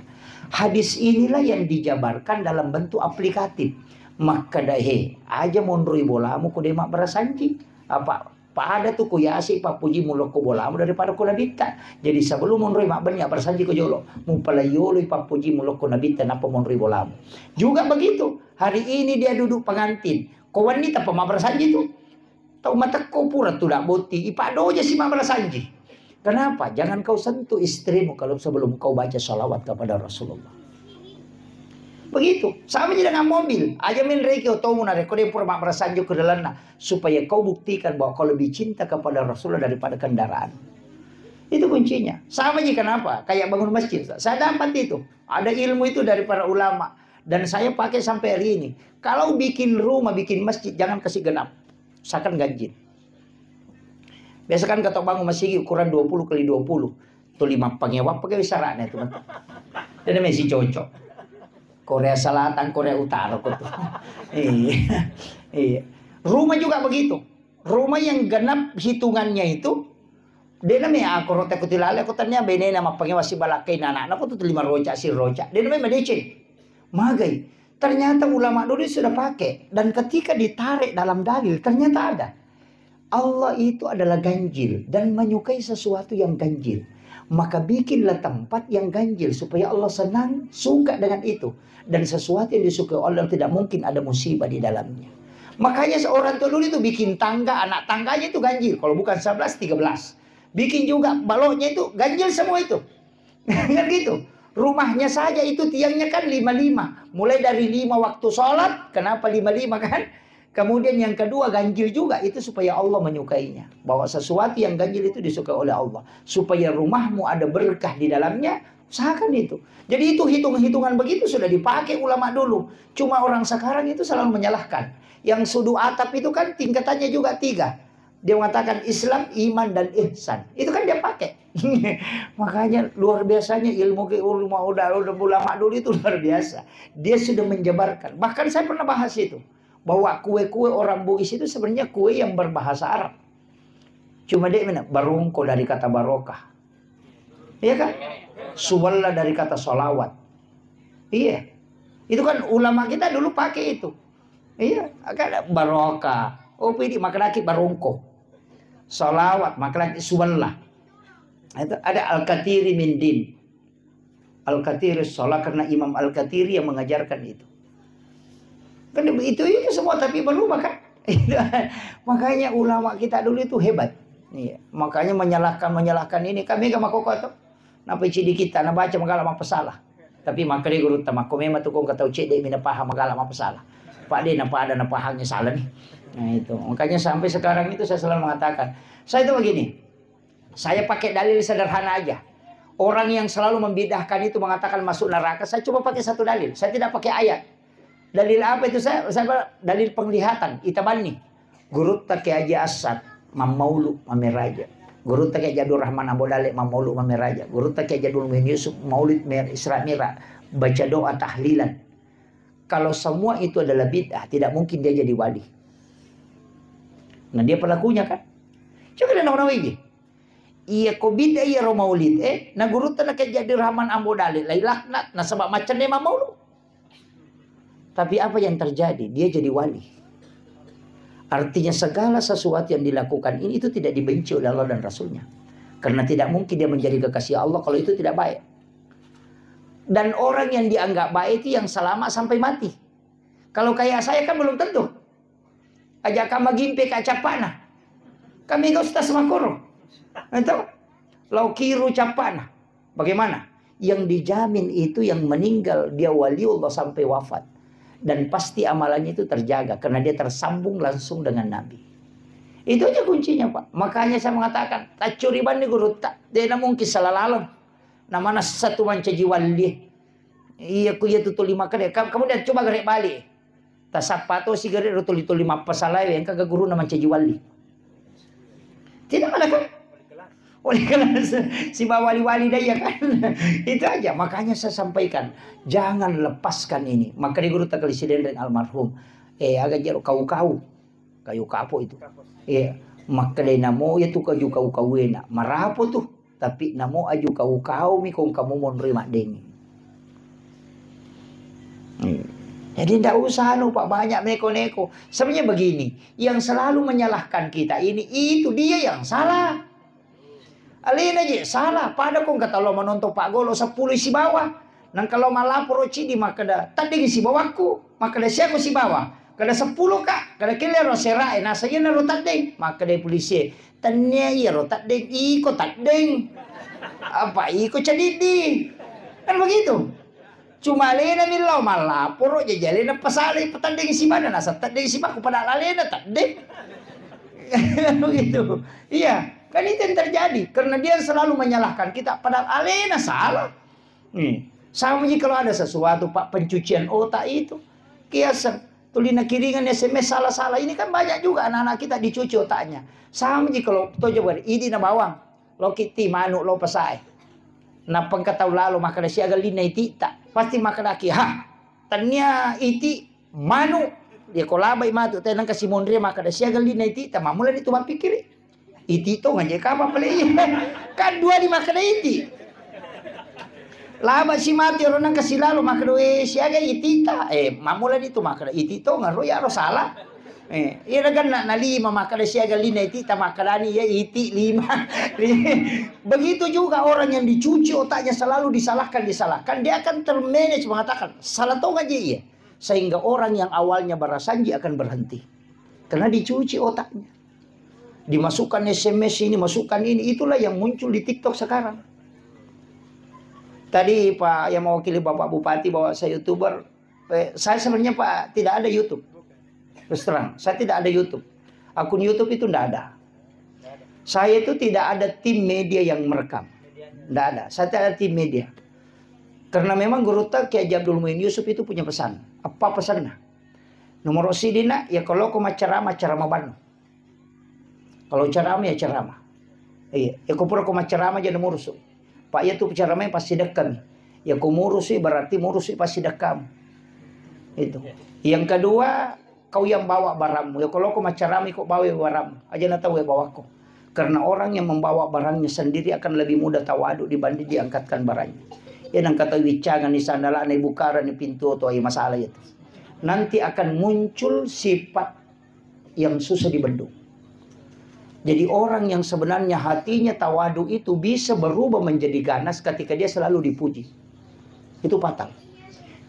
Hadis inilah yang dijabarkan dalam bentuk aplikatif. Maka dahe aja mondroi bolamu ku demak berasanji. Apa pada tuh ku yasi papuji muloko bolamu daripada ku nabita. Jadi sebelum mondroi mak banyak berasanji ku jolo. Mumpalayolo papuji muloko nabita napa mondroi bolamu. Juga begitu. Hari ini dia duduk pengantin. Kau wanita pemah berasanji tuh. Tahu mata kau pura tu dak boti ipado aja si mama sanji. Kenapa? Jangan kau sentuh istrimu kalau sebelum kau baca salawat kepada Rasulullah. Begitu. Sama aja dengan mobil. Aja min reki atau munare kau dia pura mak sanji ke dalamnya supaya kau buktikan bahwa kau lebih cinta kepada Rasulullah daripada kendaraan. Itu kuncinya. Sama aja kenapa? Kayak bangun masjid. Saya dapat itu. Ada ilmu itu dari para ulama dan saya pakai sampai hari ini. Kalau bikin rumah, bikin masjid jangan kasih genap. Sakan ganjil. Biasa kan ketok bangun masih ukuran 20 kali 20. Tuh 5 pengewa pakai wisarannya itu. Dan masih cocok. Korea Selatan, Korea Utara tuh. Iya. Iya. Rumah juga begitu. Rumah yang genap hitungannya itu dia namanya aku rote kutilale aku tanya bene nama pengewa si balakai anak aku tuh 5 roca si roca. Dia namanya medicin. Magai. Ternyata ulama dulu sudah pakai. Dan ketika ditarik dalam dalil, ternyata ada. Allah itu adalah ganjil. Dan menyukai sesuatu yang ganjil. Maka bikinlah tempat yang ganjil. Supaya Allah senang, suka dengan itu. Dan sesuatu yang disukai Allah tidak mungkin ada musibah di dalamnya. Makanya seorang tua dulu itu bikin tangga, anak tangganya itu ganjil. Kalau bukan 11, 13. Bikin juga baloknya itu ganjil semua itu. Kan gitu. Rumahnya saja itu tiangnya kan 55. Mulai dari 5 waktu sholat. Kenapa 55 kan? Kemudian yang kedua ganjil juga. Itu supaya Allah menyukainya. Bahwa sesuatu yang ganjil itu disukai oleh Allah. Supaya rumahmu ada berkah di dalamnya. Usahakan itu. Jadi itu hitung-hitungan begitu sudah dipakai ulama dulu. Cuma orang sekarang itu selalu menyalahkan. Yang sudu atap itu kan tingkatannya juga 3. Dia mengatakan Islam, iman, dan ihsan. Itu kan dia pakai. Makanya luar biasanya ilmu udah ulama dulu itu luar biasa. Dia sudah menjabarkan. Bahkan saya pernah bahas itu. Bahwa kue-kue orang Bugis itu sebenarnya kue yang berbahasa Arab. Cuma dia barungko dari kata barokah. Iya kan? Suwalla dari kata solawat. Iya. Itu kan ulama kita dulu pakai itu. Iya. Kan barokah. Oh pilih makan barungko. Salawat, maka lagi suwallah. Itu ada Al-Katiri min din. Al-Katiri sholat karena Imam Al-Katiri yang mengajarkan itu. Kan itu semua tapi berubah kan. Makanya ulama kita dulu itu hebat. Iya. Makanya menyalahkan ini kami gak mau kok. Napa cidi kita na baca magala mak pesalah. Tapi makanya guru tamak komema tuh kau kata cede mina paham magala mak pesalah. Pak de napa ada napa hangnya salah nih. Nah itu makanya sampai sekarang itu saya selalu mengatakan saya itu begini, saya pakai dalil sederhana aja. Orang yang selalu membidahkan itu mengatakan masuk neraka, saya coba pakai satu dalil, saya tidak pakai ayat. Dalil apa itu? Saya dalil penglihatan. Itabani guru take aja asad mamaulu mameraja, guru take jadur rahman abodale mamaulu mameraja, guru take jadul min Yusuf maulid mer Isra Mira, baca doa tahlilan. Kalau semua itu adalah bid'ah, tidak mungkin dia jadi wali. Nah dia pelakunya kan. Coba dia nama-nama ini. Iya kau bid'ah iya ro maulid. Nah guru tanah kayak jadi rahman ambo dalil. Lai laknat. Nah sebab macam dia maulu. Tapi apa yang terjadi? Dia jadi wali. Artinya segala sesuatu yang dilakukan ini itu tidak dibenci oleh Allah dan Rasulnya. Karena tidak mungkin dia menjadi kekasih Allah kalau itu tidak baik. Dan orang yang dianggap baik itu yang selamat sampai mati. Kalau kayak saya kan belum tentu. Ajak kama gimpe kacapana. Kami gak ustaz makoro. Entah. Lau kiru capana. Bagaimana? Yang dijamin itu yang meninggal dia waliullah sampai wafat. Dan pasti amalannya itu terjaga. Karena dia tersambung langsung dengan Nabi. Itu aja kuncinya Pak. Makanya saya mengatakan. Tak curiban ni guru tak. Dia mungkin salah lalang. Namanya satu mancaji wali. Iya ku ya tutul 5 kali. Kamu dah coba gerek balik. Tak sapato si gerek rutul itu 5 pasalai. Yang kagak guru nama mancaji wali. Tidak ada kan? Wali kelas. Si wali-wali daya kan. Itu aja. Makanya saya sampaikan. Jangan lepaskan ini. Maka di guru tak kali sidendreng almarhum. Agak jero kau. Kayu kapo itu. Iya. Maka dia namo ya tu kaju kau enak. Marapo tuh. Tapi namo aju kau mi kong kamu mau nerima deng. Jadi tidak usah Pak banyak neko-neko. Sebenarnya begini, yang selalu menyalahkan kita ini itu dia yang salah. Alin aja salah. Pada kong kata lo menonton Pak Golo 10 isi bawah. Nang kalau malaporo cidi maka dah tadi si bawahku, maka dah siapa si bawah. Kada 10 kak, kada kile ro serai na saya na ro tadeng, maka dai polisi. Tanya iya ro tadeng, iko tadeng. Apa iko cadidi? Kan begitu. Cuma lena milau malaporo jajali na pasali petandeng si mana nasa tadeng si baku pada lalena tadeng. Begitu. Iya, kan itu yang terjadi karena dia selalu menyalahkan kita padahal alena salah. Sama kalau ada sesuatu Pak pencucian otak itu kiasan tulina kiringan SMS salah-salah ini kan banyak juga anak-anak kita dicuci otaknya. Sama kalau to coba ini na bawang lo kiti manu lo pasai. Na pangkatau lalu maka da siaga lina itita pasti maka daki tanya iti manu dia kolabai matu tenang kasih mondre maka da siaga lina itita mamulan itu pikir iti to ngaje kapa pale kan dua di maka da iti. Laba si mati orang nang kasih lalu maka doe siaga itita mamulan itu maka itito ngaro ya ro salah iya kan na 5 maka da siaga lina itita maka dani ya iti 5 begitu juga orang yang dicuci otaknya selalu disalahkan dia akan termanage mengatakan salah tau aja iya sehingga orang yang awalnya barasanji akan berhenti karena dicuci otaknya dimasukkan SMS ini masukkan ini itulah yang muncul di TikTok sekarang. Tadi Pak yang mewakili Bapak Bupati bahwa saya YouTuber. Saya sebenarnya Pak tidak ada YouTube. Terus terang, saya tidak ada YouTube. Akun YouTube itu tidak ada. Saya itu tidak ada tim media yang merekam. Tidak ada. Saya tidak ada tim media. Karena memang Guru Tak Kiai Abdul Muin Yusuf itu punya pesan. Apa pesannya? Nomor sidina ya kalau kau ceramah banu. Kalau ceramah ya ceramah. Iya, ya kau pura kau ceramah jadi murusu. Pak ya tuh ceramahnya pasti dekam. Ya kau murusi berarti murusi pasti dekam. Itu. Yang kedua, kau yang bawa barangmu. Ya kalau kau ceramah kau bawa barangmu. Aja nak tahu ya bawaku. Karena orang yang membawa barangnya sendiri akan lebih mudah tawadu dibanding diangkatkan barangnya. Ya nang kata wicangan di sandala ni bukara ni pintu atau masalah itu. Nanti akan muncul sifat yang susah dibendung. Jadi orang yang sebenarnya hatinya tawadu itu bisa berubah menjadi ganas ketika dia selalu dipuji. Itu fatal.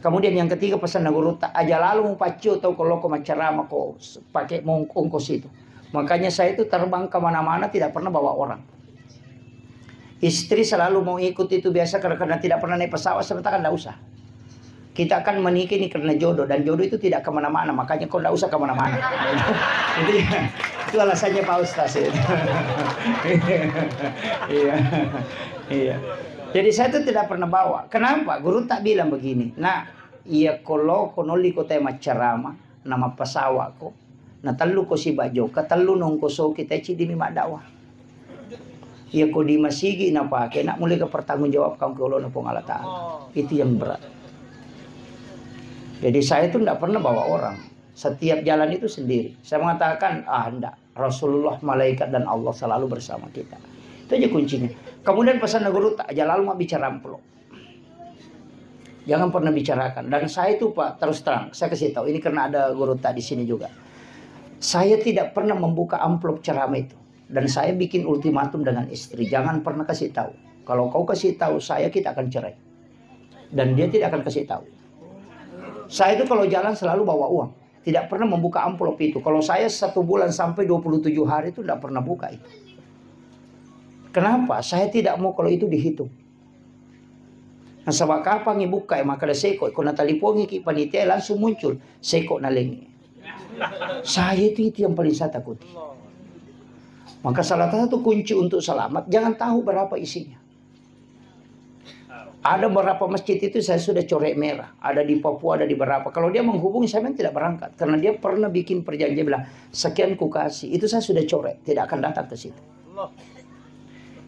Kemudian yang ketiga pesan Guru Tak aja lalu pacu atau kalau kau ceramah kau pakai ongkos itu. Makanya saya itu terbang kemana-mana tidak pernah bawa orang. Istri selalu mau ikut itu biasa karena tidak pernah naik pesawat sebentar kan tidak usah. Kita akan menikah ini karena jodoh dan jodoh itu tidak kemana-mana makanya kau tidak usah kemana-mana. Itu alasannya Pak Ustaz. Iya. Jadi saya itu tidak pernah bawa. Kenapa? Guru Tak bilang begini. Nah, iya kalau konoli ko tema ceramah nama pesawat ko. Nah telu ko si bajo katelu nongko so kita cidi mima dakwah. Iya ko di masigi na pakai nak mulai ke pertanggungjawab kaum ke Allah pun Allah Ta'ala. Itu yang berat. Jadi saya itu tidak pernah bawa orang. Setiap jalan itu sendiri. Saya mengatakan, enggak. Rasulullah, malaikat, dan Allah selalu bersama kita. Itu aja kuncinya. Kemudian pesan Guru Tak aja lalu mau bicara amplop. Jangan pernah bicarakan. Dan saya itu Pak, terus terang. Saya kasih tahu. Ini karena ada Guru Tak di sini juga. Saya tidak pernah membuka amplop ceramah itu. Dan saya bikin ultimatum dengan istri. Jangan pernah kasih tahu. Kalau kau kasih tahu saya, kita akan cerai. Dan dia tidak akan kasih tahu. Saya itu kalau jalan selalu bawa uang. Tidak pernah membuka amplop itu. Kalau saya 1 bulan sampai 27 hari itu tidak pernah buka itu. Kenapa? Saya tidak mau kalau itu dihitung. Nah sebab kapan buka maka ada seko. Kalau talipongi ki panitia langsung muncul. Seko nalengi. Saya itu yang paling saya takuti. Maka salah satu kunci untuk selamat. Jangan tahu berapa isinya. Ada beberapa masjid itu saya sudah coret merah. Ada di Papua, ada di berapa. Kalau dia menghubungi saya memang tidak berangkat. Karena dia pernah bikin perjanjian bilang, sekian ku kasih. Itu saya sudah coret. Tidak akan datang ke situ.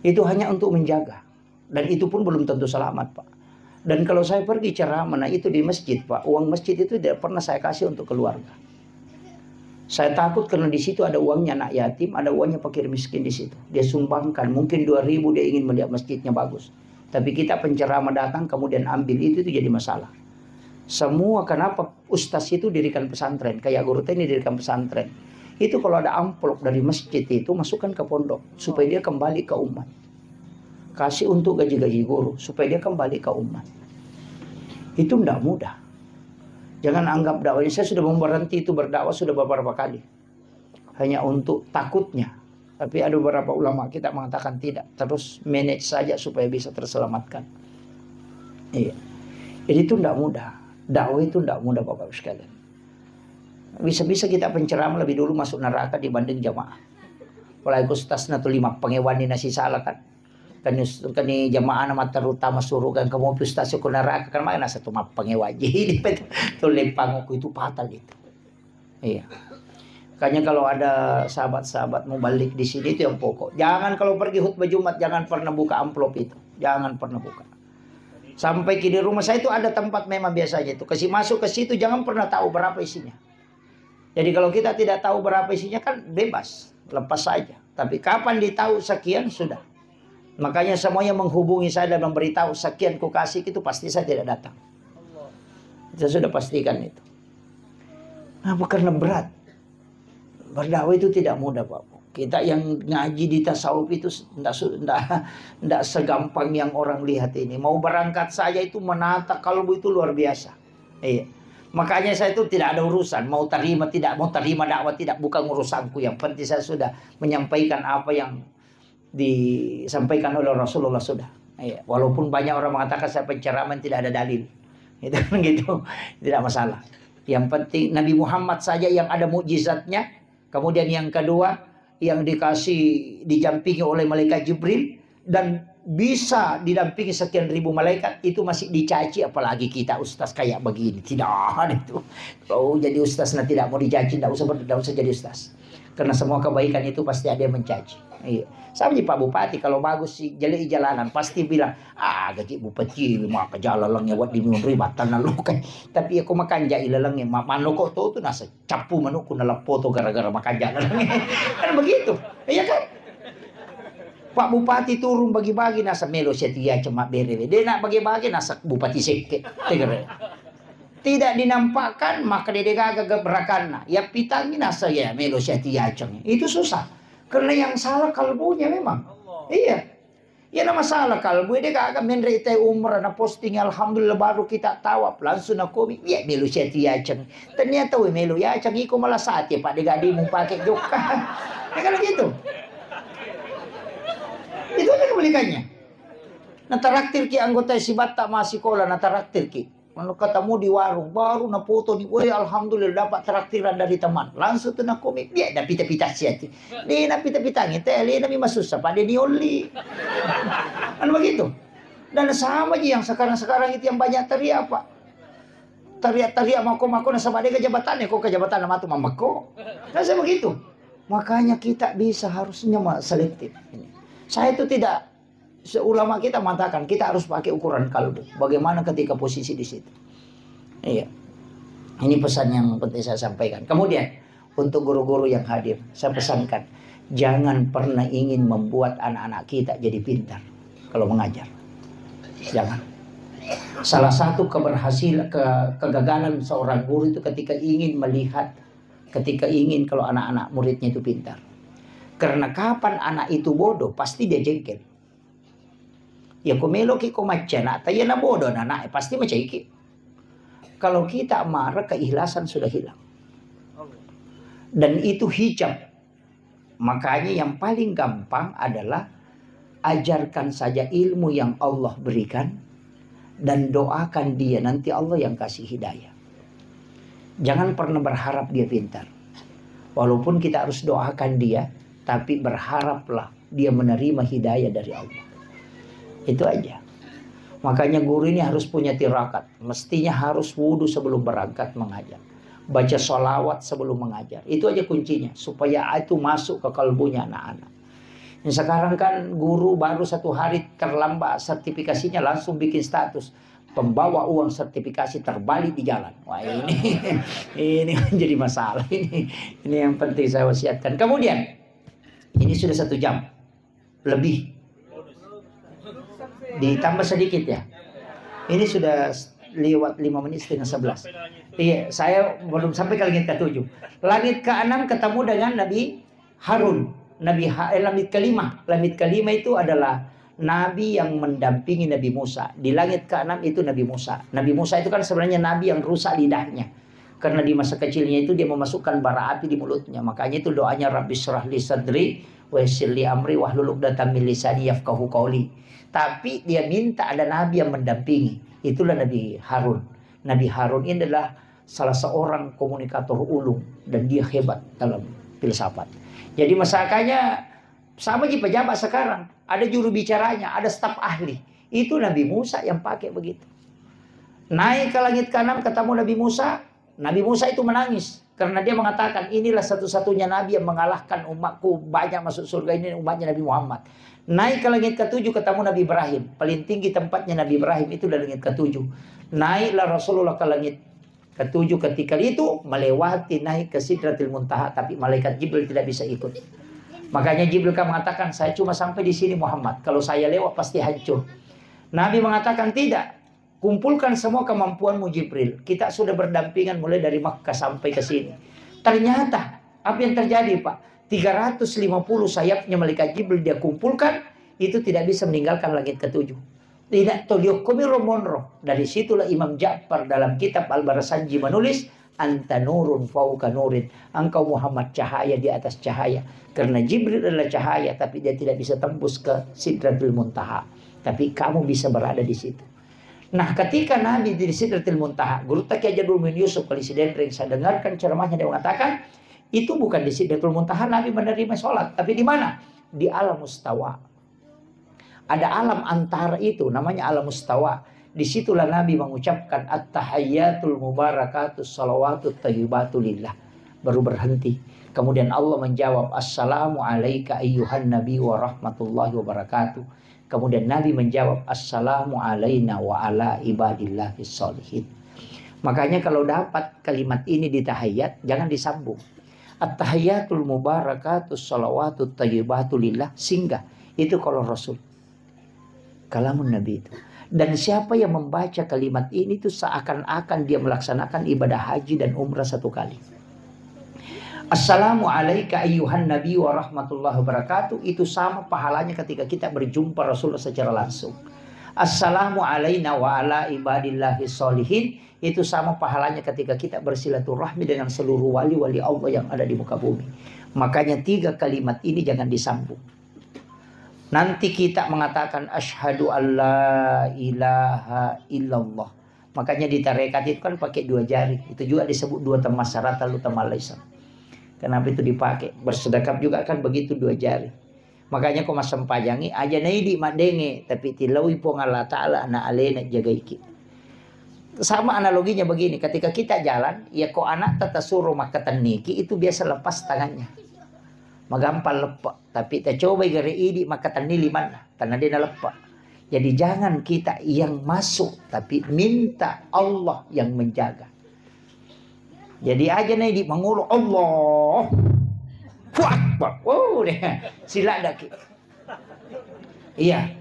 Itu hanya untuk menjaga. Dan itu pun belum tentu selamat Pak. Dan kalau saya pergi ceramah, nah itu di masjid Pak. Uang masjid itu tidak pernah saya kasih untuk keluarga. Saya takut karena di situ ada uangnya anak yatim, ada uangnya fakir miskin di situ. Dia sumbangkan, mungkin 2.000 dia ingin melihat masjidnya bagus. Tapi kita penceramah datang kemudian ambil itu jadi masalah. Semua kenapa ustaz itu dirikan pesantren, kayak guru ini dirikan pesantren. Itu kalau ada amplop dari masjid itu masukkan ke pondok supaya dia kembali ke umat. Kasih untuk gaji-gaji guru supaya dia kembali ke umat. Itu tidak mudah. Jangan anggap dakwahnya, saya sudah berhenti itu berdakwah sudah beberapa kali. Hanya untuk takutnya. Tapi ada beberapa ulama kita mengatakan tidak. Terus manage saja supaya bisa terselamatkan. Iya. Jadi itu tidak mudah. Dakwah itu tidak mudah Bapak sekalian. Bisa-bisa kita penceramah lebih dulu masuk neraka dibanding jamaah. Apalagi ustaz na 5 pangewani nasi salah kan. Kani jamaah nama terutama suruh kan kamu ustaz ko neraka kan mana satu map pangewaji ini tulis panguku itu fatal itu. Iya. Makanya kalau ada sahabat-sahabat mau balik di sini itu yang pokok. Jangan kalau pergi khutbah Jumat jangan pernah buka amplop itu. Jangan pernah buka. Sampai di rumah saya itu ada tempat memang biasanya itu. Kasih masuk ke situ jangan pernah tahu berapa isinya. Jadi kalau kita tidak tahu berapa isinya kan bebas. Lepas saja. Tapi kapan ditahu sekian sudah. Makanya semuanya menghubungi saya dan memberitahu sekian ku kasih itu pasti saya tidak datang. Saya sudah pastikan itu. Kenapa? Karena berat. Berdakwah itu tidak mudah Pak. Kita yang ngaji di tasawuf itu tidak segampang yang orang lihat ini. Mau berangkat saja itu menata kalbu itu luar biasa. Iya. Makanya saya itu tidak ada urusan. Mau terima dakwah tidak bukan urusanku. Yang penting saya sudah menyampaikan apa yang disampaikan oleh Rasulullah sudah. Ya, walaupun banyak orang mengatakan saya penceramah tidak ada dalil. Itu gitu. Tidak masalah. Yang penting Nabi Muhammad saja yang ada mukjizatnya. Kemudian yang kedua yang didampingi oleh malaikat Jibril dan bisa didampingi sekian ribu malaikat itu masih dicaci, apalagi kita ustaz kayak begini. Tidak itu. Kalau jadi ustaz tidak mau dicaci, tidak usah jadi ustaz. Karena semua kebaikan itu pasti ada yang mencaci. Iya. Sama Pak Bupati kalau bagus sih jeli jalanan pasti bilang gaji bupati maka jalan langnya buat diminum ribatan lu kan. Tapi aku makan jai lalangnya mano kok tuh nasa capu manuku nalap foto gara-gara makan jalan kan begitu. Iya kan? Pak Bupati turun bagi-bagi nasa melo setia cuma bere. Dia nak bagi-bagi nasa bupati seke. Tidak dinampakkan maka dia gagak berakan. Ya pitangin nasa ya melo setia ceng. Itu susah. Karena yang salah kalbunya memang. Iya. Ya nama salah kalbu dia gagak menderita umrah na posting alhamdulillah baru kita tawab langsung na komi. Ya melo setia ceng. Ternyata melo ya ceng iko malah saat ya Pak digadi mau pakai joka. Ya kan gitu. Itu aja kebalikannya. Nah taraktir ki anggota sibat tak masih sekolah na taraktir ki. Kalau ketemu di warung baru na foto ni, woi alhamdulillah dapat traktiran dari teman. Langsung tuh na komik dia dah pita-pita siati. Dia na pita-pita ngite, dia na susah pada ni oli. Kan begitu. Dan sama aja yang sekarang itu yang banyak teriak Pak. Teriak mako-mako na sama dia kejabatannya, kok kejabatan nama tu mamako. Nah saya begitu. Makanya kita bisa harusnya selektif. Saya itu tidak, ulama kita mengatakan kita harus pakai ukuran kalbu. Bagaimana ketika posisi di situ. Iya. Ini pesan yang penting saya sampaikan. Kemudian untuk guru-guru yang hadir, saya pesankan jangan pernah ingin membuat anak-anak kita jadi pintar kalau mengajar. Jangan. Salah satu kegagalan seorang guru itu ketika ingin kalau anak-anak muridnya itu pintar. Karena kapan anak itu bodoh, pasti dia jengkel. Ya komelo ki komacan, ya na bodoh anak pasti macam iki. Kalau kita marah, keikhlasan sudah hilang. Dan itu hijab. Makanya yang paling gampang adalah ajarkan saja ilmu yang Allah berikan dan doakan dia, nanti Allah yang kasih hidayah. Jangan pernah berharap dia pintar. Walaupun kita harus doakan dia, tapi berharaplah dia menerima hidayah dari Allah. Itu aja. Makanya guru ini harus punya tirakat. Mestinya harus wudhu sebelum berangkat mengajar. Baca sholawat sebelum mengajar. Itu aja kuncinya. Supaya itu masuk ke kalbunya anak-anak. Sekarang kan guru baru 1 hari terlambat sertifikasinya langsung bikin status. pembawa uang sertifikasi terbalik di jalan. Wah, ini menjadi masalah. Ini yang penting saya wasiatkan. Kemudian ini sudah 1 jam lebih, ditambah sedikit ya. Ini sudah lewat 5 menit setengah 11. Iya, saya belum sampai ke langit ke-7. Langit ke-6 ketemu dengan Nabi Harun. Langit ke-5. Langit ke-5 itu adalah Nabi yang mendampingi Nabi Musa. Di langit ke-6 itu Nabi Musa. Nabi Musa itu kan sebenarnya Nabi yang rusak lidahnya. Karena di masa kecilnya itu dia memasukkan bara api di mulutnya. Makanya itu doanya Rabbi syrah li sadri wa yassir li amri wahlul 'uqdatam min lisani yafqahu qawli. Tapi dia minta ada Nabi yang mendampingi. Itulah Nabi Harun. Nabi Harun ini adalah salah seorang komunikator ulung. Dan dia hebat dalam filsafat. Jadi masyarakatnya sama di pejabat sekarang. Ada juru bicaranya, ada staf ahli. Itu Nabi Musa yang pakai begitu. Naik ke langit ke-6 ketemu Nabi Musa. Nabi Musa itu menangis. Karena dia mengatakan inilah satu-satunya Nabi yang mengalahkan umatku. Banyak masuk surga, ini umatnya Nabi Muhammad. Naik ke langit ke-7 ketemu Nabi Ibrahim. Paling tinggi tempatnya Nabi Ibrahim itu di langit ke-7. Naiklah Rasulullah ke langit ke-7 ketika itu melewati naik ke Sidratil Muntaha. Tapi malaikat Jibril tidak bisa ikut. Makanya Jibril kan mengatakan saya cuma sampai di sini Muhammad. Kalau saya lewat pasti hancur. Nabi mengatakan tidak. Kumpulkan semua kemampuanmu Jibril. Kita sudah berdampingan mulai dari Makkah sampai ke sini. Ternyata apa yang terjadi Pak? 350 sayapnya malaikat Jibril dia kumpulkan. Itu tidak bisa meninggalkan langit ke-7. Tidak toliyokumi romonroh. Dari situlah Imam Ja'far dalam kitab Al-Barasanji menulis. Anta nurun fauka nurin. Engkau Muhammad cahaya di atas cahaya. Karena Jibril adalah cahaya. Tapi dia tidak bisa tembus ke Sidratul Muntaha. Tapi kamu bisa berada di situ. Nah ketika Nabi di Sidratul Muntaha. Guru Taqi Haji Abdul Muin Yusuf Kalisidendring. Saya dengarkan ceramahnya dia mengatakan. Itu bukan di Sidratul Muntaha Nabi menerima sholat. Tapi di mana? Di alam mustawa. Ada alam antara itu. Namanya alam mustawa. Disitulah Nabi mengucapkan at-tahayyatul mubarakatus salawatut tayyibatulillah. Baru berhenti. Kemudian Allah menjawab assalamu alayka ayyuhan nabi wa rahmatullahi wa barakatuh. Kemudian Nabi menjawab assalamu alayna wa ala ibadillahis sholihin. Makanya kalau dapat kalimat ini di tahayyat jangan disambung. At-tahayyatul mubarakatus salawatut tayyibatulillah singgah. Itu kalau Rasul. Kalamun Nabi itu. Dan siapa yang membaca kalimat ini itu seakan-akan dia melaksanakan ibadah haji dan umrah 1 kali. Assalamu alayka ayyuhan nabi wa rahmatullahi wa barakatuh. Itu sama pahalanya ketika kita berjumpa Rasulullah secara langsung. Assalamu alayna wa ala ibadillahi sholihin. Itu sama pahalanya ketika kita bersilaturahmi dengan seluruh wali-wali Allah yang ada di muka bumi. Makanya 3 kalimat ini jangan disambung. Nanti kita mengatakan asyhadu alla ilaha illallah. Makanya di tarekat itu kan pakai 2 jari. Itu juga disebut 2 temas syarat lalu temas lisan. Kenapa itu dipakai? Bersedekap juga kan begitu 2 jari. Makanya kau masam pajangi aja naidi madenge tapi tilawi pong Allah Ta'ala na alena jagaiki. Sama analoginya begini, ketika kita jalan, ya kok anak tata suruh makatan niki itu biasa lepas tangannya. Magampal lepak. Tapi kita coba gari ini makatan nili mana. Karena dia lepak. Jadi jangan kita yang masuk. Tapi minta Allah yang menjaga. Jadi aja nih di mengulu Allah. Fuak. Wow deh. Sila daki. Iya.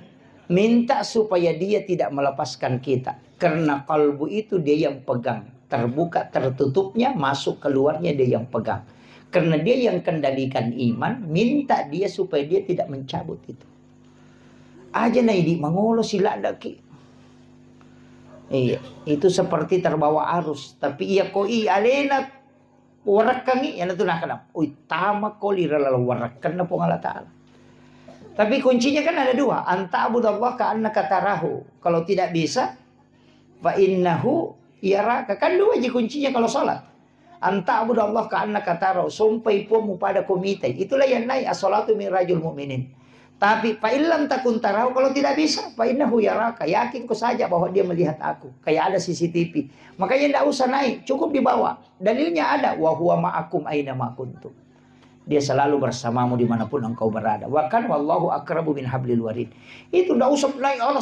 Minta supaya dia tidak melepaskan kita. Karena kalbu itu dia yang pegang. Terbuka tertutupnya. Masuk keluarnya dia yang pegang. Karena dia yang kendalikan iman, minta dia supaya dia tidak mencabut itu. Aja naidi mangolo sila daki. Iya, itu seperti terbawa arus. Tapi iya koi alena warakangi yang itu nak kenapa? Tama koli lalu warakan na pong Allah Ta'ala. Tapi kuncinya kan ada 2. Anta abudallah ka'annaka tarahu. Kalau tidak bisa, fa innahu yaraka. Kan 2 aja kuncinya kalau sholat. Anta abudallah ka'annaka tarahu. Sumpay po mo pada komite. Itulah yang naik as-salatu min rajul mu'minin. Tapi fa illam takun tarahu, kalau tidak bisa, fa innahu yaraka. Yakin ko saja bahwa dia melihat aku. Kayak ada CCTV. Makanya tidak usah naik, cukup di bawah. Dalilnya ada, wa huwa ma'akum aina ma kuntum. Dia selalu bersamamu dimanapun engkau berada. Wa kan wallahu akrabu min hablil warid. Itu tidak usah naik Allah.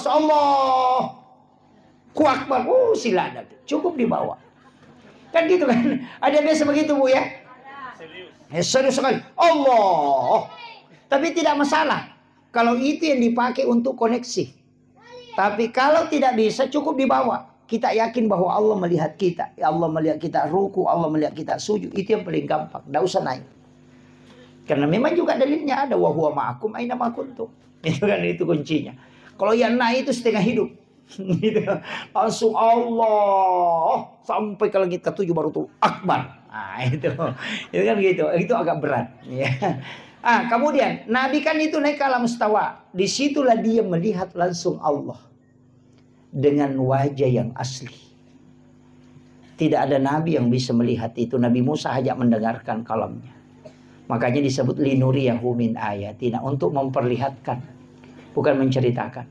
Akbar, silakan, cukup dibawa. Kan gitu kan? Ada biasa begitu Bu ya? Serius sekali. Allah. Tapi tidak masalah kalau itu yang dipakai untuk koneksi. Tapi kalau tidak bisa, cukup dibawa. Kita yakin bahwa Allah melihat kita. Allah melihat kita ruku, Allah melihat kita sujud. Itu yang paling gampang. Tidak usah naik. Karena memang juga dalilnya ada. Wa huwa ma'akum aina ma kuntum. Itu kan, itu kuncinya. Kalau yang naik itu setengah hidup. Gitu. Langsung Allah sampai ke langit ke-7 baru tuh Akbar. Nah, itu kan gitu. Itu agak berat. Ya. Kemudian Nabi kan itu naik ke alam istawa. Disitulah dia melihat langsung Allah dengan wajah yang asli. Tidak ada Nabi yang bisa melihat itu. Nabi Musa hanya mendengarkan kalamnya. Makanya disebut linuriyahu min ayatina, untuk memperlihatkan, bukan menceritakan.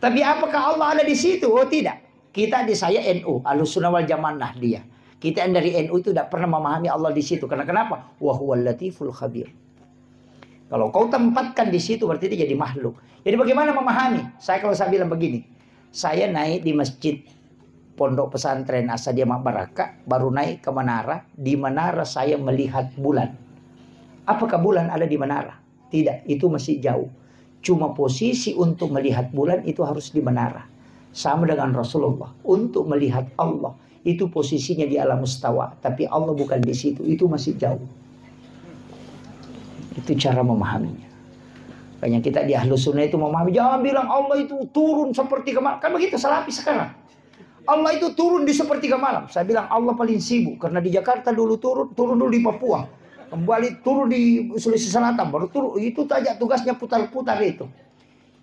Tapi apakah Allah ada di situ? Oh tidak. Kita di saya NU, Ahlussunnah wal Jamaah dia. Kita yang dari NU itu tidak pernah memahami Allah di situ. Karena kenapa? Wa huwal latiful khabir. Kalau kau tempatkan di situ berarti dia jadi makhluk. Jadi bagaimana memahami? Kalau saya bilang begini. Saya naik di masjid Pondok Pesantren Asadiyah Baraka, baru naik ke menara. Di menara saya melihat bulan. Apakah bulan ada di menara? Tidak, itu masih jauh. Cuma posisi untuk melihat bulan itu harus di menara. Sama dengan Rasulullah. Untuk melihat Allah, itu posisinya di alam istawa. Tapi Allah bukan di situ, itu masih jauh. Itu cara memahaminya. Makanya kita di Ahlussunnah itu memahami. Jangan bilang Allah itu turun sepertiga malam. Kan begitu Salafi sekarang. Allah itu turun di sepertiga malam. Saya bilang Allah paling sibuk. Karena di Jakarta dulu turun dulu di Papua. Kembali turun di Sulawesi Selatan, baru turun. Itu saja tugasnya putar-putar itu.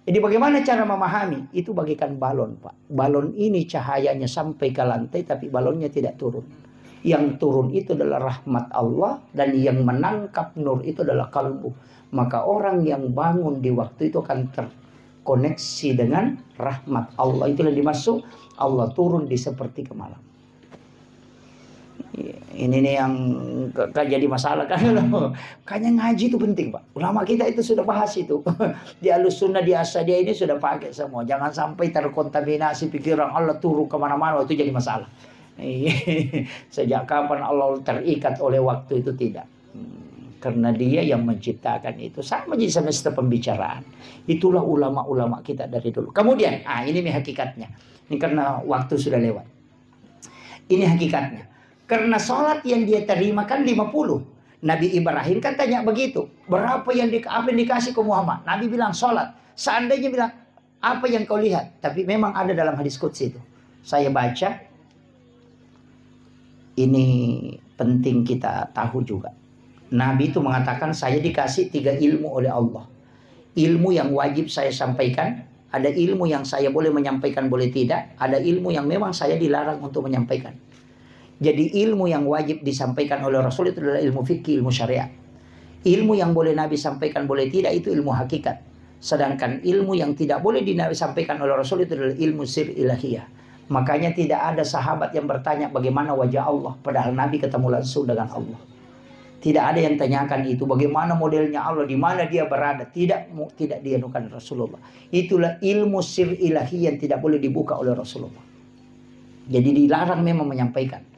Jadi bagaimana cara memahami? Itu bagaikan balon, Pak. Balon ini cahayanya sampai ke lantai, tapi balonnya tidak turun. Yang turun itu adalah rahmat Allah, dan yang menangkap nur itu adalah kalbu. Maka orang yang bangun di waktu itu akan terkoneksi dengan rahmat Allah. Itulah dimaksud Allah turun di sepertiga malam. Ini nih yang jadi masalah kan. Kayaknya ngaji itu penting, Pak. Ulama kita itu sudah bahas itu. Di Ahlussunnah, di Asadiyah ini sudah pakai semua. Jangan sampai terkontaminasi pikiran Allah turun kemana-mana, itu jadi masalah. Sejak kapan Allah terikat oleh waktu itu? Tidak. Karena dia yang menciptakan itu. Sama jadi semesta pembicaraan. Itulah ulama-ulama kita dari dulu. Kemudian, ini hakikatnya. Ini karena waktu sudah lewat. Ini hakikatnya. Karena sholat yang dia terima kan 50. Nabi Ibrahim kan tanya begitu. Berapa yang dikasih ke Muhammad? Nabi bilang sholat. Seandainya bilang, apa yang kau lihat? Tapi memang ada dalam hadis qudsi itu. Saya baca. Ini penting kita tahu juga. Nabi itu mengatakan, saya dikasih 3 ilmu oleh Allah. Ilmu yang wajib saya sampaikan. Ada ilmu yang saya boleh menyampaikan, boleh tidak. Ada ilmu yang memang saya dilarang untuk menyampaikan. Jadi ilmu yang wajib disampaikan oleh Rasul itu adalah ilmu fikih, ilmu syariat. Ilmu yang boleh Nabi sampaikan, boleh tidak, itu ilmu hakikat. Sedangkan ilmu yang tidak boleh disampaikan oleh Rasul itu adalah ilmu sir ilahiyah. Makanya tidak ada sahabat yang bertanya bagaimana wajah Allah. Padahal Nabi ketemu langsung dengan Allah. Tidak ada yang tanyakan itu. Bagaimana modelnya Allah, di mana dia berada. Tidak dianukan Rasulullah. Itulah ilmu sir ilahiyah yang tidak boleh dibuka oleh Rasulullah. Jadi dilarang memang menyampaikan.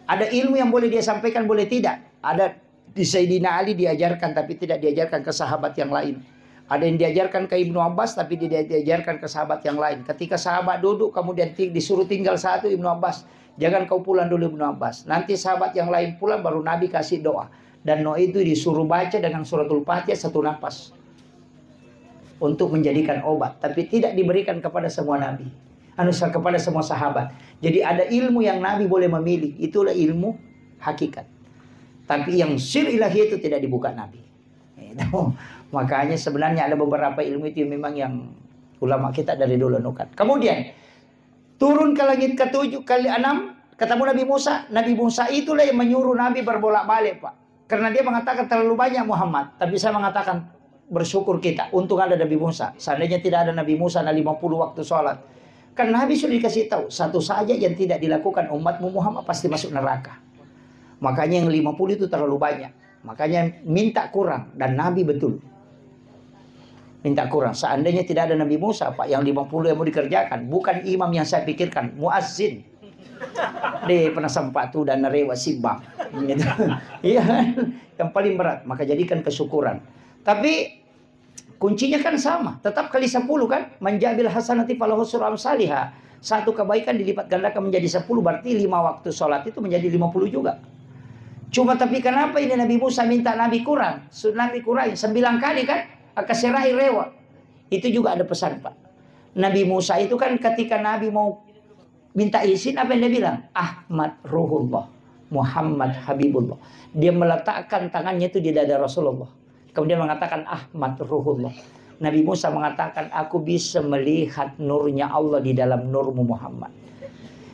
Ada ilmu yang boleh dia sampaikan, boleh tidak. Ada di Sayyidina Ali diajarkan, tapi tidak diajarkan ke sahabat yang lain. Ada yang diajarkan ke Ibnu Abbas, tapi tidak diajarkan ke sahabat yang lain. Ketika sahabat duduk, kemudian disuruh tinggal satu, Ibnu Abbas, jangan kau pulang dulu Ibnu Abbas. Nanti sahabat yang lain pulang, baru Nabi kasih doa. Dan doa itu disuruh baca dengan suratul Fatihah 1 nafas. Untuk menjadikan obat. Tapi tidak diberikan kepada semua Nabi. Kepada semua sahabat. Jadi ada ilmu yang Nabi boleh memilih. Itulah ilmu hakikat. Tapi yang sir ilahi itu tidak dibuka Nabi. Makanya sebenarnya ada beberapa ilmu itu memang yang ulama kita dari dulu nukat. Kemudian turun ke langit ke-7 kali 6, ketemu Nabi Musa. Nabi Musa itulah yang menyuruh Nabi berbolak-balik, Pak. Karena dia mengatakan terlalu banyak Muhammad. Tapi saya mengatakan bersyukur kita. Untung ada Nabi Musa. Seandainya tidak ada Nabi Musa, 50 waktu sholat. Kan Nabi sudah dikasih tahu, satu saja yang tidak dilakukan umatmu Muhammad pasti masuk neraka. Makanya yang 50 itu terlalu banyak. Makanya minta kurang. Dan Nabi betul. minta kurang. Seandainya tidak ada Nabi Musa, Pak, yang 50 yang mau dikerjakan. Bukan imam yang saya pikirkan, muazzin. Dia pernah sempat tuh dan narewa sibang. Gitu. Iya kan? Yang paling berat. Maka jadikan kesyukuran. Tapi kuncinya kan sama. Tetap kali 10 kan. Manjabil hasanati falahu suram salihah. Satu kebaikan dilipat gandakan menjadi 10. Berarti 5 waktu sholat itu menjadi 50 juga. Cuma tapi kenapa ini Nabi Musa minta Nabi kurang? Nabi kurang 9 kali kan? Akasirahi rewa. Itu juga ada pesan, Pak. Nabi Musa itu kan ketika Nabi mau minta izin, apa yang dia bilang? Ahmad Ruhullah, Muhammad Habibullah. Dia meletakkan tangannya itu di dada Rasulullah. Kemudian mengatakan Ahmad Ruhullah. Nabi Musa mengatakan, aku bisa melihat nurnya Allah di dalam nurmu Muhammad.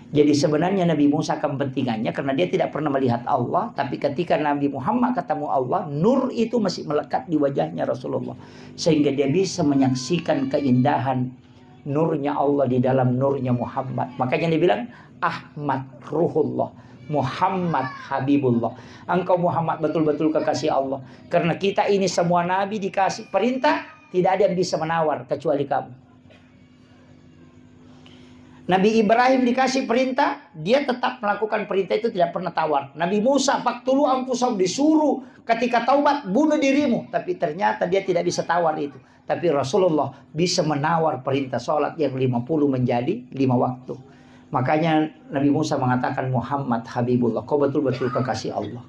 Jadi sebenarnya Nabi Musa kepentingannya karena dia tidak pernah melihat Allah. Tapi ketika Nabi Muhammad ketemu Allah, nur itu masih melekat di wajahnya Rasulullah. Sehingga dia bisa menyaksikan keindahan nurnya Allah di dalam nurnya Muhammad. Makanya dia bilang Ahmad Ruhullah, Muhammad Habibullah. Engkau Muhammad betul-betul kekasih Allah. Karena kita ini semua nabi dikasih perintah, tidak ada yang bisa menawar kecuali kamu. Nabi Ibrahim dikasih perintah, dia tetap melakukan perintah itu, tidak pernah tawar. Nabi Musa faktulu anfusahum, disuruh ketika taubat bunuh dirimu, tapi ternyata dia tidak bisa tawar itu. Tapi Rasulullah bisa menawar perintah sholat yang 50 menjadi 5 waktu. Makanya Nabi Musa mengatakan Muhammad Habibullah, kau betul-betul kekasih Allah.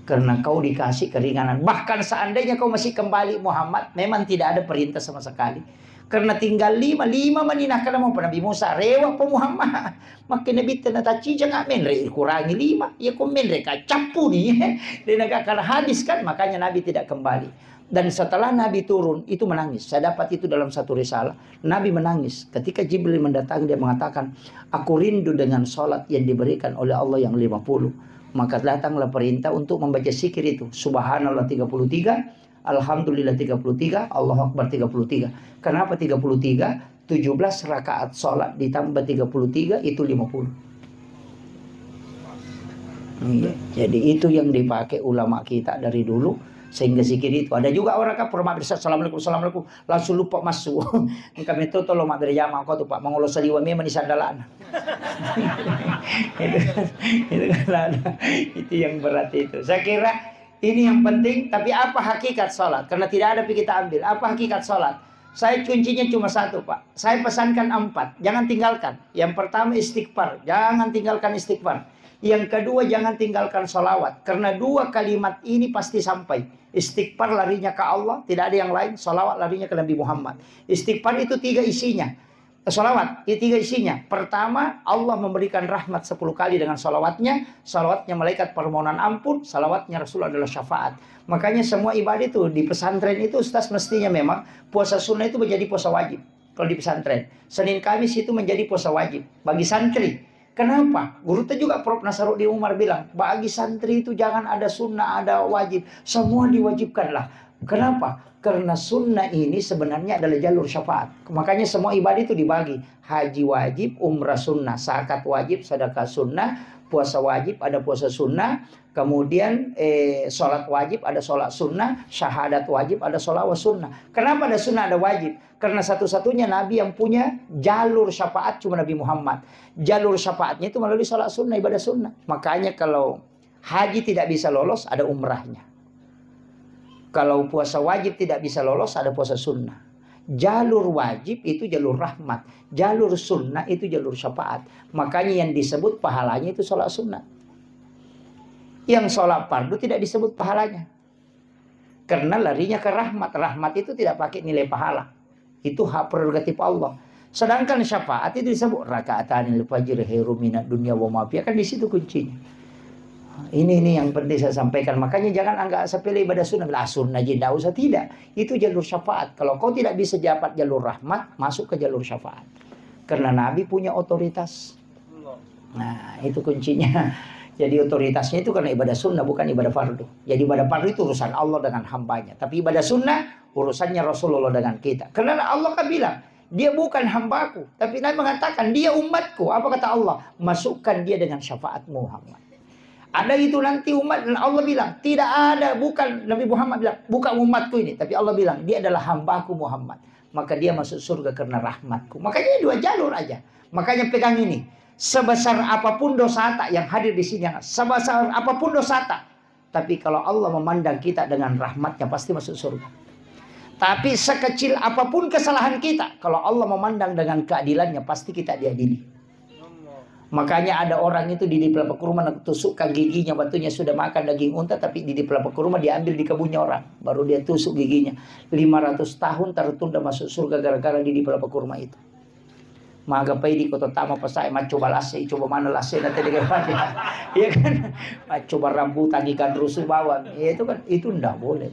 Karena kau dikasih keringanan. Bahkan seandainya kau masih kembali Muhammad, memang tidak ada perintah sama sekali. Karena tinggal 5 maninah kalau mau Nabi Musa rewa po Muhammad. Makin Nabi tenataci jangan menre kurangi 5. Ya kau menre kacapu nih. Dia negakkan hadis kan, makanya Nabi tidak kembali. Dan setelah Nabi turun itu menangis. Saya dapat itu dalam satu risalah. Nabi menangis ketika Jibril mendatangi, dia mengatakan, aku rindu dengan sholat yang diberikan oleh Allah yang 50. Maka datanglah perintah untuk membaca zikir itu. Subhanallah 33. Alhamdulillah 33, Allahu Akbar 33. Kenapa 33? 17 rakaat sholat ditambah 33 itu 50. Iya, jadi itu yang dipakai ulama kita dari dulu. Sehingga zikir itu. Ada juga orang kan pernah bersama assalamualaikum, assalamualaikum. Langsung lupa masuk. Kami itu tolong mak berjamaah kau tuh Pak. Mengolos saliwa memang di sandalan. itu kan ada. Itu yang berat itu. Saya kira ini yang penting, tapi apa hakikat sholat? Karena tidak ada kita ambil. Apa hakikat sholat? Saya kuncinya cuma satu, Pak. Saya pesankan 4. Jangan tinggalkan. Yang pertama istighfar. Jangan tinggalkan istighfar. Yang kedua jangan tinggalkan sholawat. Karena 2 kalimat ini pasti sampai. Istighfar larinya ke Allah. Tidak ada yang lain. Sholawat larinya ke Nabi Muhammad. Istighfar itu 3 isinya. Sholawat, itu 3 isinya. Pertama, Allah memberikan rahmat 10 kali dengan sholawatnya. Sholawatnya malaikat permohonan ampun. Sholawatnya Rasul adalah syafaat. Makanya semua ibadah itu di pesantren itu Ustaz mestinya memang puasa sunnah itu menjadi puasa wajib. Kalau di pesantren Senin Kamis itu menjadi puasa wajib bagi santri. Kenapa? Guru itu juga Prof. Nasaruddin Umar bilang, bagi santri itu jangan ada sunnah, ada wajib. Semua diwajibkanlah. Kenapa? Karena sunnah ini sebenarnya adalah jalur syafaat. Makanya semua ibadah itu dibagi. Haji wajib, umrah sunnah, zakat wajib, sedekah sunnah, puasa wajib, ada puasa sunnah. Kemudian sholat wajib, ada sholat sunnah. Syahadat wajib, ada sholawat sunnah. Kenapa ada sunnah, ada wajib? Karena satu-satunya Nabi yang punya jalur syafaat cuma Nabi Muhammad. Jalur syafaatnya itu melalui sholat sunnah, ibadah sunnah. Makanya kalau haji tidak bisa lolos, ada umrahnya. Kalau puasa wajib tidak bisa lolos, ada puasa sunnah. Jalur wajib itu jalur rahmat. Jalur sunnah itu jalur syafaat. Makanya yang disebut pahalanya itu sholat sunnah. Yang sholat fardu tidak disebut pahalanya. Karena larinya ke rahmat. Rahmat itu tidak pakai nilai pahala. Itu hak prerogatif Allah. Sedangkan syafaat itu disebut raka'atanil fajr khairum minad dunya wa ma fiha. Kan di situ kuncinya. Ini yang penting saya sampaikan. Makanya jangan anggap sepele ibadah sunnah. Lah sunnah aja tidak usah. Tidak. Itu jalur syafaat. Kalau kau tidak bisa dapat jalur rahmat, masuk ke jalur syafaat. Karena Nabi punya otoritas. Nah itu kuncinya. Jadi otoritasnya itu karena ibadah sunnah, bukan ibadah fardu. Jadi ibadah fardu itu urusan Allah dengan hambanya. Tapi ibadah sunnah urusannya Rasulullah dengan kita. Karena Allah kan bilang, dia bukan hambaku. Tapi Nabi mengatakan, dia umatku. Apa kata Allah? Masukkan dia dengan syafaat Muhammad. Ada itu nanti umat, Allah bilang, tidak ada, bukan Nabi Muhammad bilang, bukan umatku ini. Tapi Allah bilang, dia adalah hambaku Muhammad. Maka dia masuk surga karena rahmatku. Makanya dua jalur aja. Makanya pegang ini. Sebesar apapun dosa tak yang hadir di sini. Sebesar apapun dosa tak. Tapi kalau Allah memandang kita dengan rahmatnya, pasti masuk surga. Tapi sekecil apapun kesalahan kita, kalau Allah memandang dengan keadilannya, pasti kita diadili. Makanya ada orang itu di pelapak kurma tusukkan giginya, batunya sudah makan daging unta, tapi di pelapak kurma diambil di kebunnya orang, baru dia tusuk giginya. 500 tahun tertunda masuk surga gara-gara di pelapak kurma itu. Maka pai di kota tama pasai coba lase, coba mana lase nanti dengan dia. Iya kan? Coba rambutan ikan rusuh bawang. Ya, itu kan itu ndak boleh.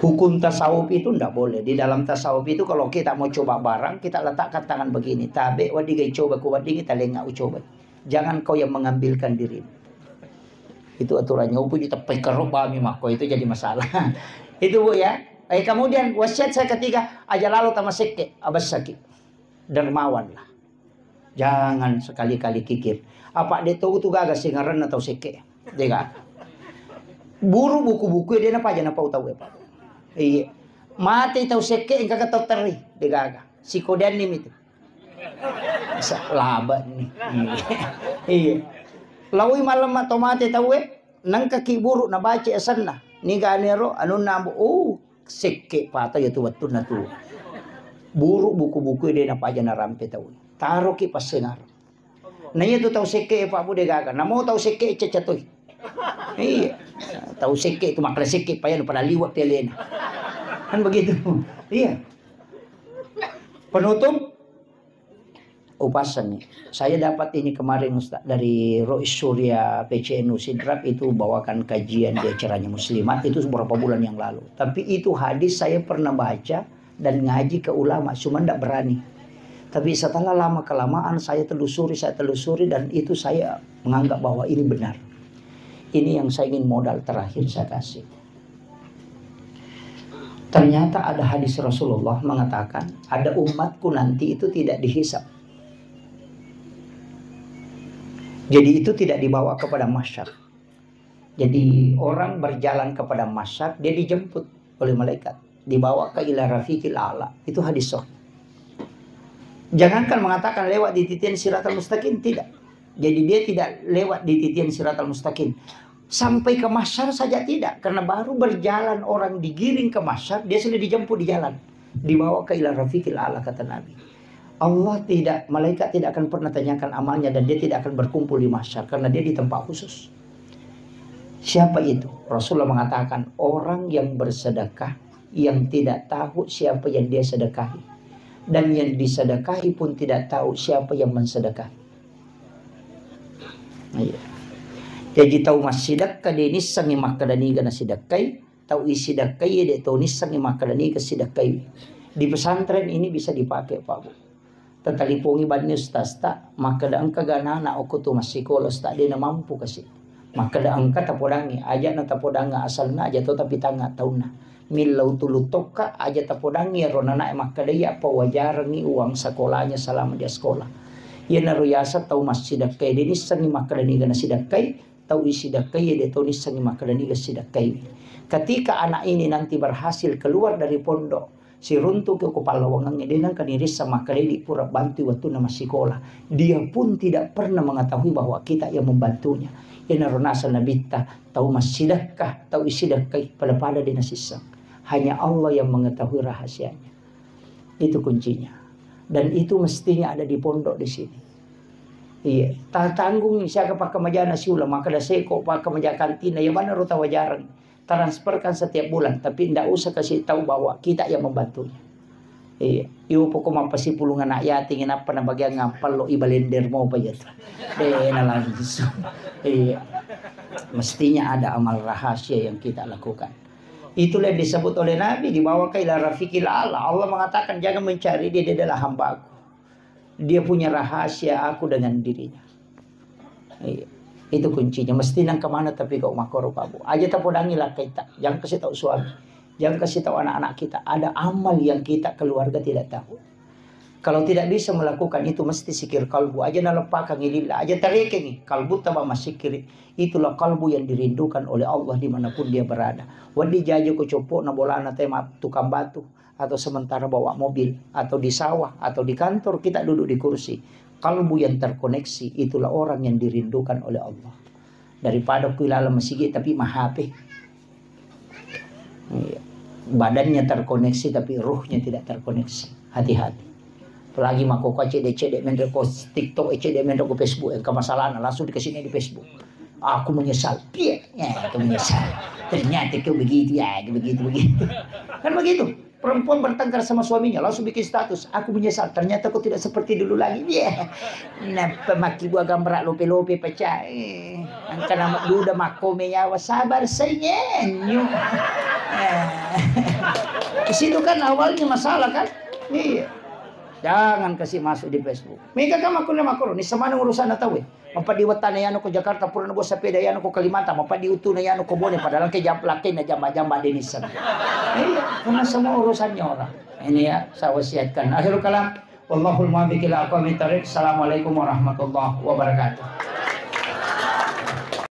Hukum tasawuf itu ndak boleh. Di dalam tasawuf itu kalau kita mau coba barang, kita letakkan tangan begini. Tabe wadigai coba kuwadingi talengak coba. Jangan kau yang mengambilkan diri. Itu aturannya. Upu kita pekeruk bami mako itu jadi masalah. Itu Bu ya. Kemudian wasiat saya ketiga, aja lalu tama seke abas sakit. Dermawan lah. Jangan sekali-kali kikir. Apa dia tahu tu gagas singaran atau seke. Dia buru buku-buku dia napa aja napa tahu apa. Iya, mati tahu seke engkau kata teri degaga si kodanim itu laba nih. Iya, lawi malam atau mati tahu nang kaki buruk na baca sana ni ganero anu nabu seke pata ya tu betul na tu buruk buku-buku dia napa aja na rampe tahu taruh ki pas sengar nanya tu tahu seke pak bu degaga namo tahu seke cecatoi. Iya, tahu seke itu makna seke payah pada liwat telena. Kan begitu. Iya. Penutup upasan nih. Saya dapat ini kemarin Ustaz dari Rois Surya PCNU Sidrap itu bawakan kajian di acaranya Muslimat itu beberapa bulan yang lalu. Tapi itu hadis saya pernah baca dan ngaji ke ulama, cuma tidak berani. Tapi setelah lama kelamaan saya telusuri dan itu saya menganggap bahwa ini benar. Ini yang saya ingin modal terakhir saya kasih. Ternyata ada hadis Rasulullah mengatakan ada umatku nanti itu tidak dihisab. Jadi itu tidak dibawa kepada mahsyar. Jadi orang berjalan kepada mahsyar dia dijemput oleh malaikat, dibawa ke ila rafiqil a'la. Itu hadis sahih. Jangankan mengatakan lewat di titian siratal mustaqim, tidak. Jadi dia tidak lewat di titian siratal mustaqim. Sampai ke mahsyar saja tidak. Karena baru berjalan orang digiring ke mahsyar, dia sudah dijemput di jalan. Dibawa ke ila rafiqil a'la kata Nabi. Allah tidak, malaikat tidak akan pernah tanyakan amalnya dan dia tidak akan berkumpul di mahsyar. Karena dia di tempat khusus. Siapa itu? Rasulullah mengatakan orang yang bersedekah yang tidak tahu siapa yang dia sedekahi. Dan yang disedekahi pun tidak tahu siapa yang mensedekahi. Iya. Jadi tahu masidakka de nissangi makadani gana sidakai, tahu isidakai de tahu nissangi makadani ke sidakai. Di pesantren ini bisa dipakai Pak Bu. Tetalipungi bani ustaz tak, maka da angka gana na aku tu masih kolos tak dia mampu kasih. Maka da angka tapodangi, aja na tapodanga asalna aja tu tapi tanga tauna. Milau tulu toka aja tapodangi rona na maka dia apa wajarangi uang sekolahnya selama dia sekolah. Ia naruyasa tahu masidakai de nissangi makadani gana sidakai. Tahu isi dakai dia tahu nisangi makadani sidakai. Ketika anak ini nanti berhasil keluar dari pondok, si runtuh ke kepala wangangnya dia nangkan irisa makadani pura bantu waktu nama sekolah. Dia pun tidak pernah mengetahui bahwa kita yang membantunya. Ina ronasa nabita tahu masidakah tahu isi dakai pada di nasisang. Hanya Allah yang mengetahui rahasianya. Itu kuncinya. Dan itu mestinya ada di pondok di sini. Iya, tak tanggung siapa pakai majana si ulama maka dah seko pakai majana kantina yang mana ruta wajaran transferkan setiap bulan tapi tidak usah kasih tahu bahwa kita yang membantunya. Iya, iu pokok mampasi pulungan anak yatim apa na bagian ngampal lo ibalender mau bayar. Langsung. Iya, mestinya ada amal rahasia yang kita lakukan. Itulah yang disebut oleh Nabi dibawa ke ila rafiqil a'la. Allah mengatakan jangan mencari dia adalah hamba-Ku. Dia punya rahasia aku dengan dirinya. Iya. Itu kuncinya. Mesti nang kemana tapi kau makoro kamu. Aja tapodangi lah kita. Jangan kasih tahu suami. Jangan kasih tahu anak-anak kita. Ada amal yang kita keluarga tidak tahu. Kalau tidak bisa melakukan itu mesti sikir kalbu. Aja nalepakan ilillah. Aja tarekengi. Kalbu taba masikir. Itulah kalbu yang dirindukan oleh Allah dimanapun dia berada. Wadi jajo ko copo na bolana tema tukang batu. Atau sementara bawa mobil. Atau di sawah. Atau di kantor kita duduk di kursi. Kalbu yang terkoneksi. Itulah orang yang dirindukan oleh Allah. Daripada kuilala masigi tapi mahape. Badannya terkoneksi tapi ruhnya tidak terkoneksi. Hati-hati. Apalagi mako cedek mendek ko TikTok, cedek mendek ko Facebook, yang kemasalan langsung dikasih di Facebook. Aku menyesal, aku menyesal. Ternyata kau begitu ya, begitu. Kan begitu. Perempuan bertengkar sama suaminya, langsung bikin status. Aku menyesal, ternyata kau tidak seperti dulu lagi. Nah, pemaki gua gambar lope-lope pecah. Angka nama duda makome yawa sabar senyenyu. Ke situ kan awalnya masalah kan? Iya. Jangan kasih masuk di Facebook. Mika kan makro ni sama urusan na tahu. Mapadi watana yan ko Jakarta pura na bo sa peda yan ko Kalimantan, mapadi utu na yan ko Bone padahal kay laki na jamba-jamba dinisan. Karena semua urusannya orang. Ini ya saya wasiatkan. Akhirul kalam, wallahul muwaffiq ila aqwamit thariq. Assalamualaikum warahmatullahi wabarakatuh.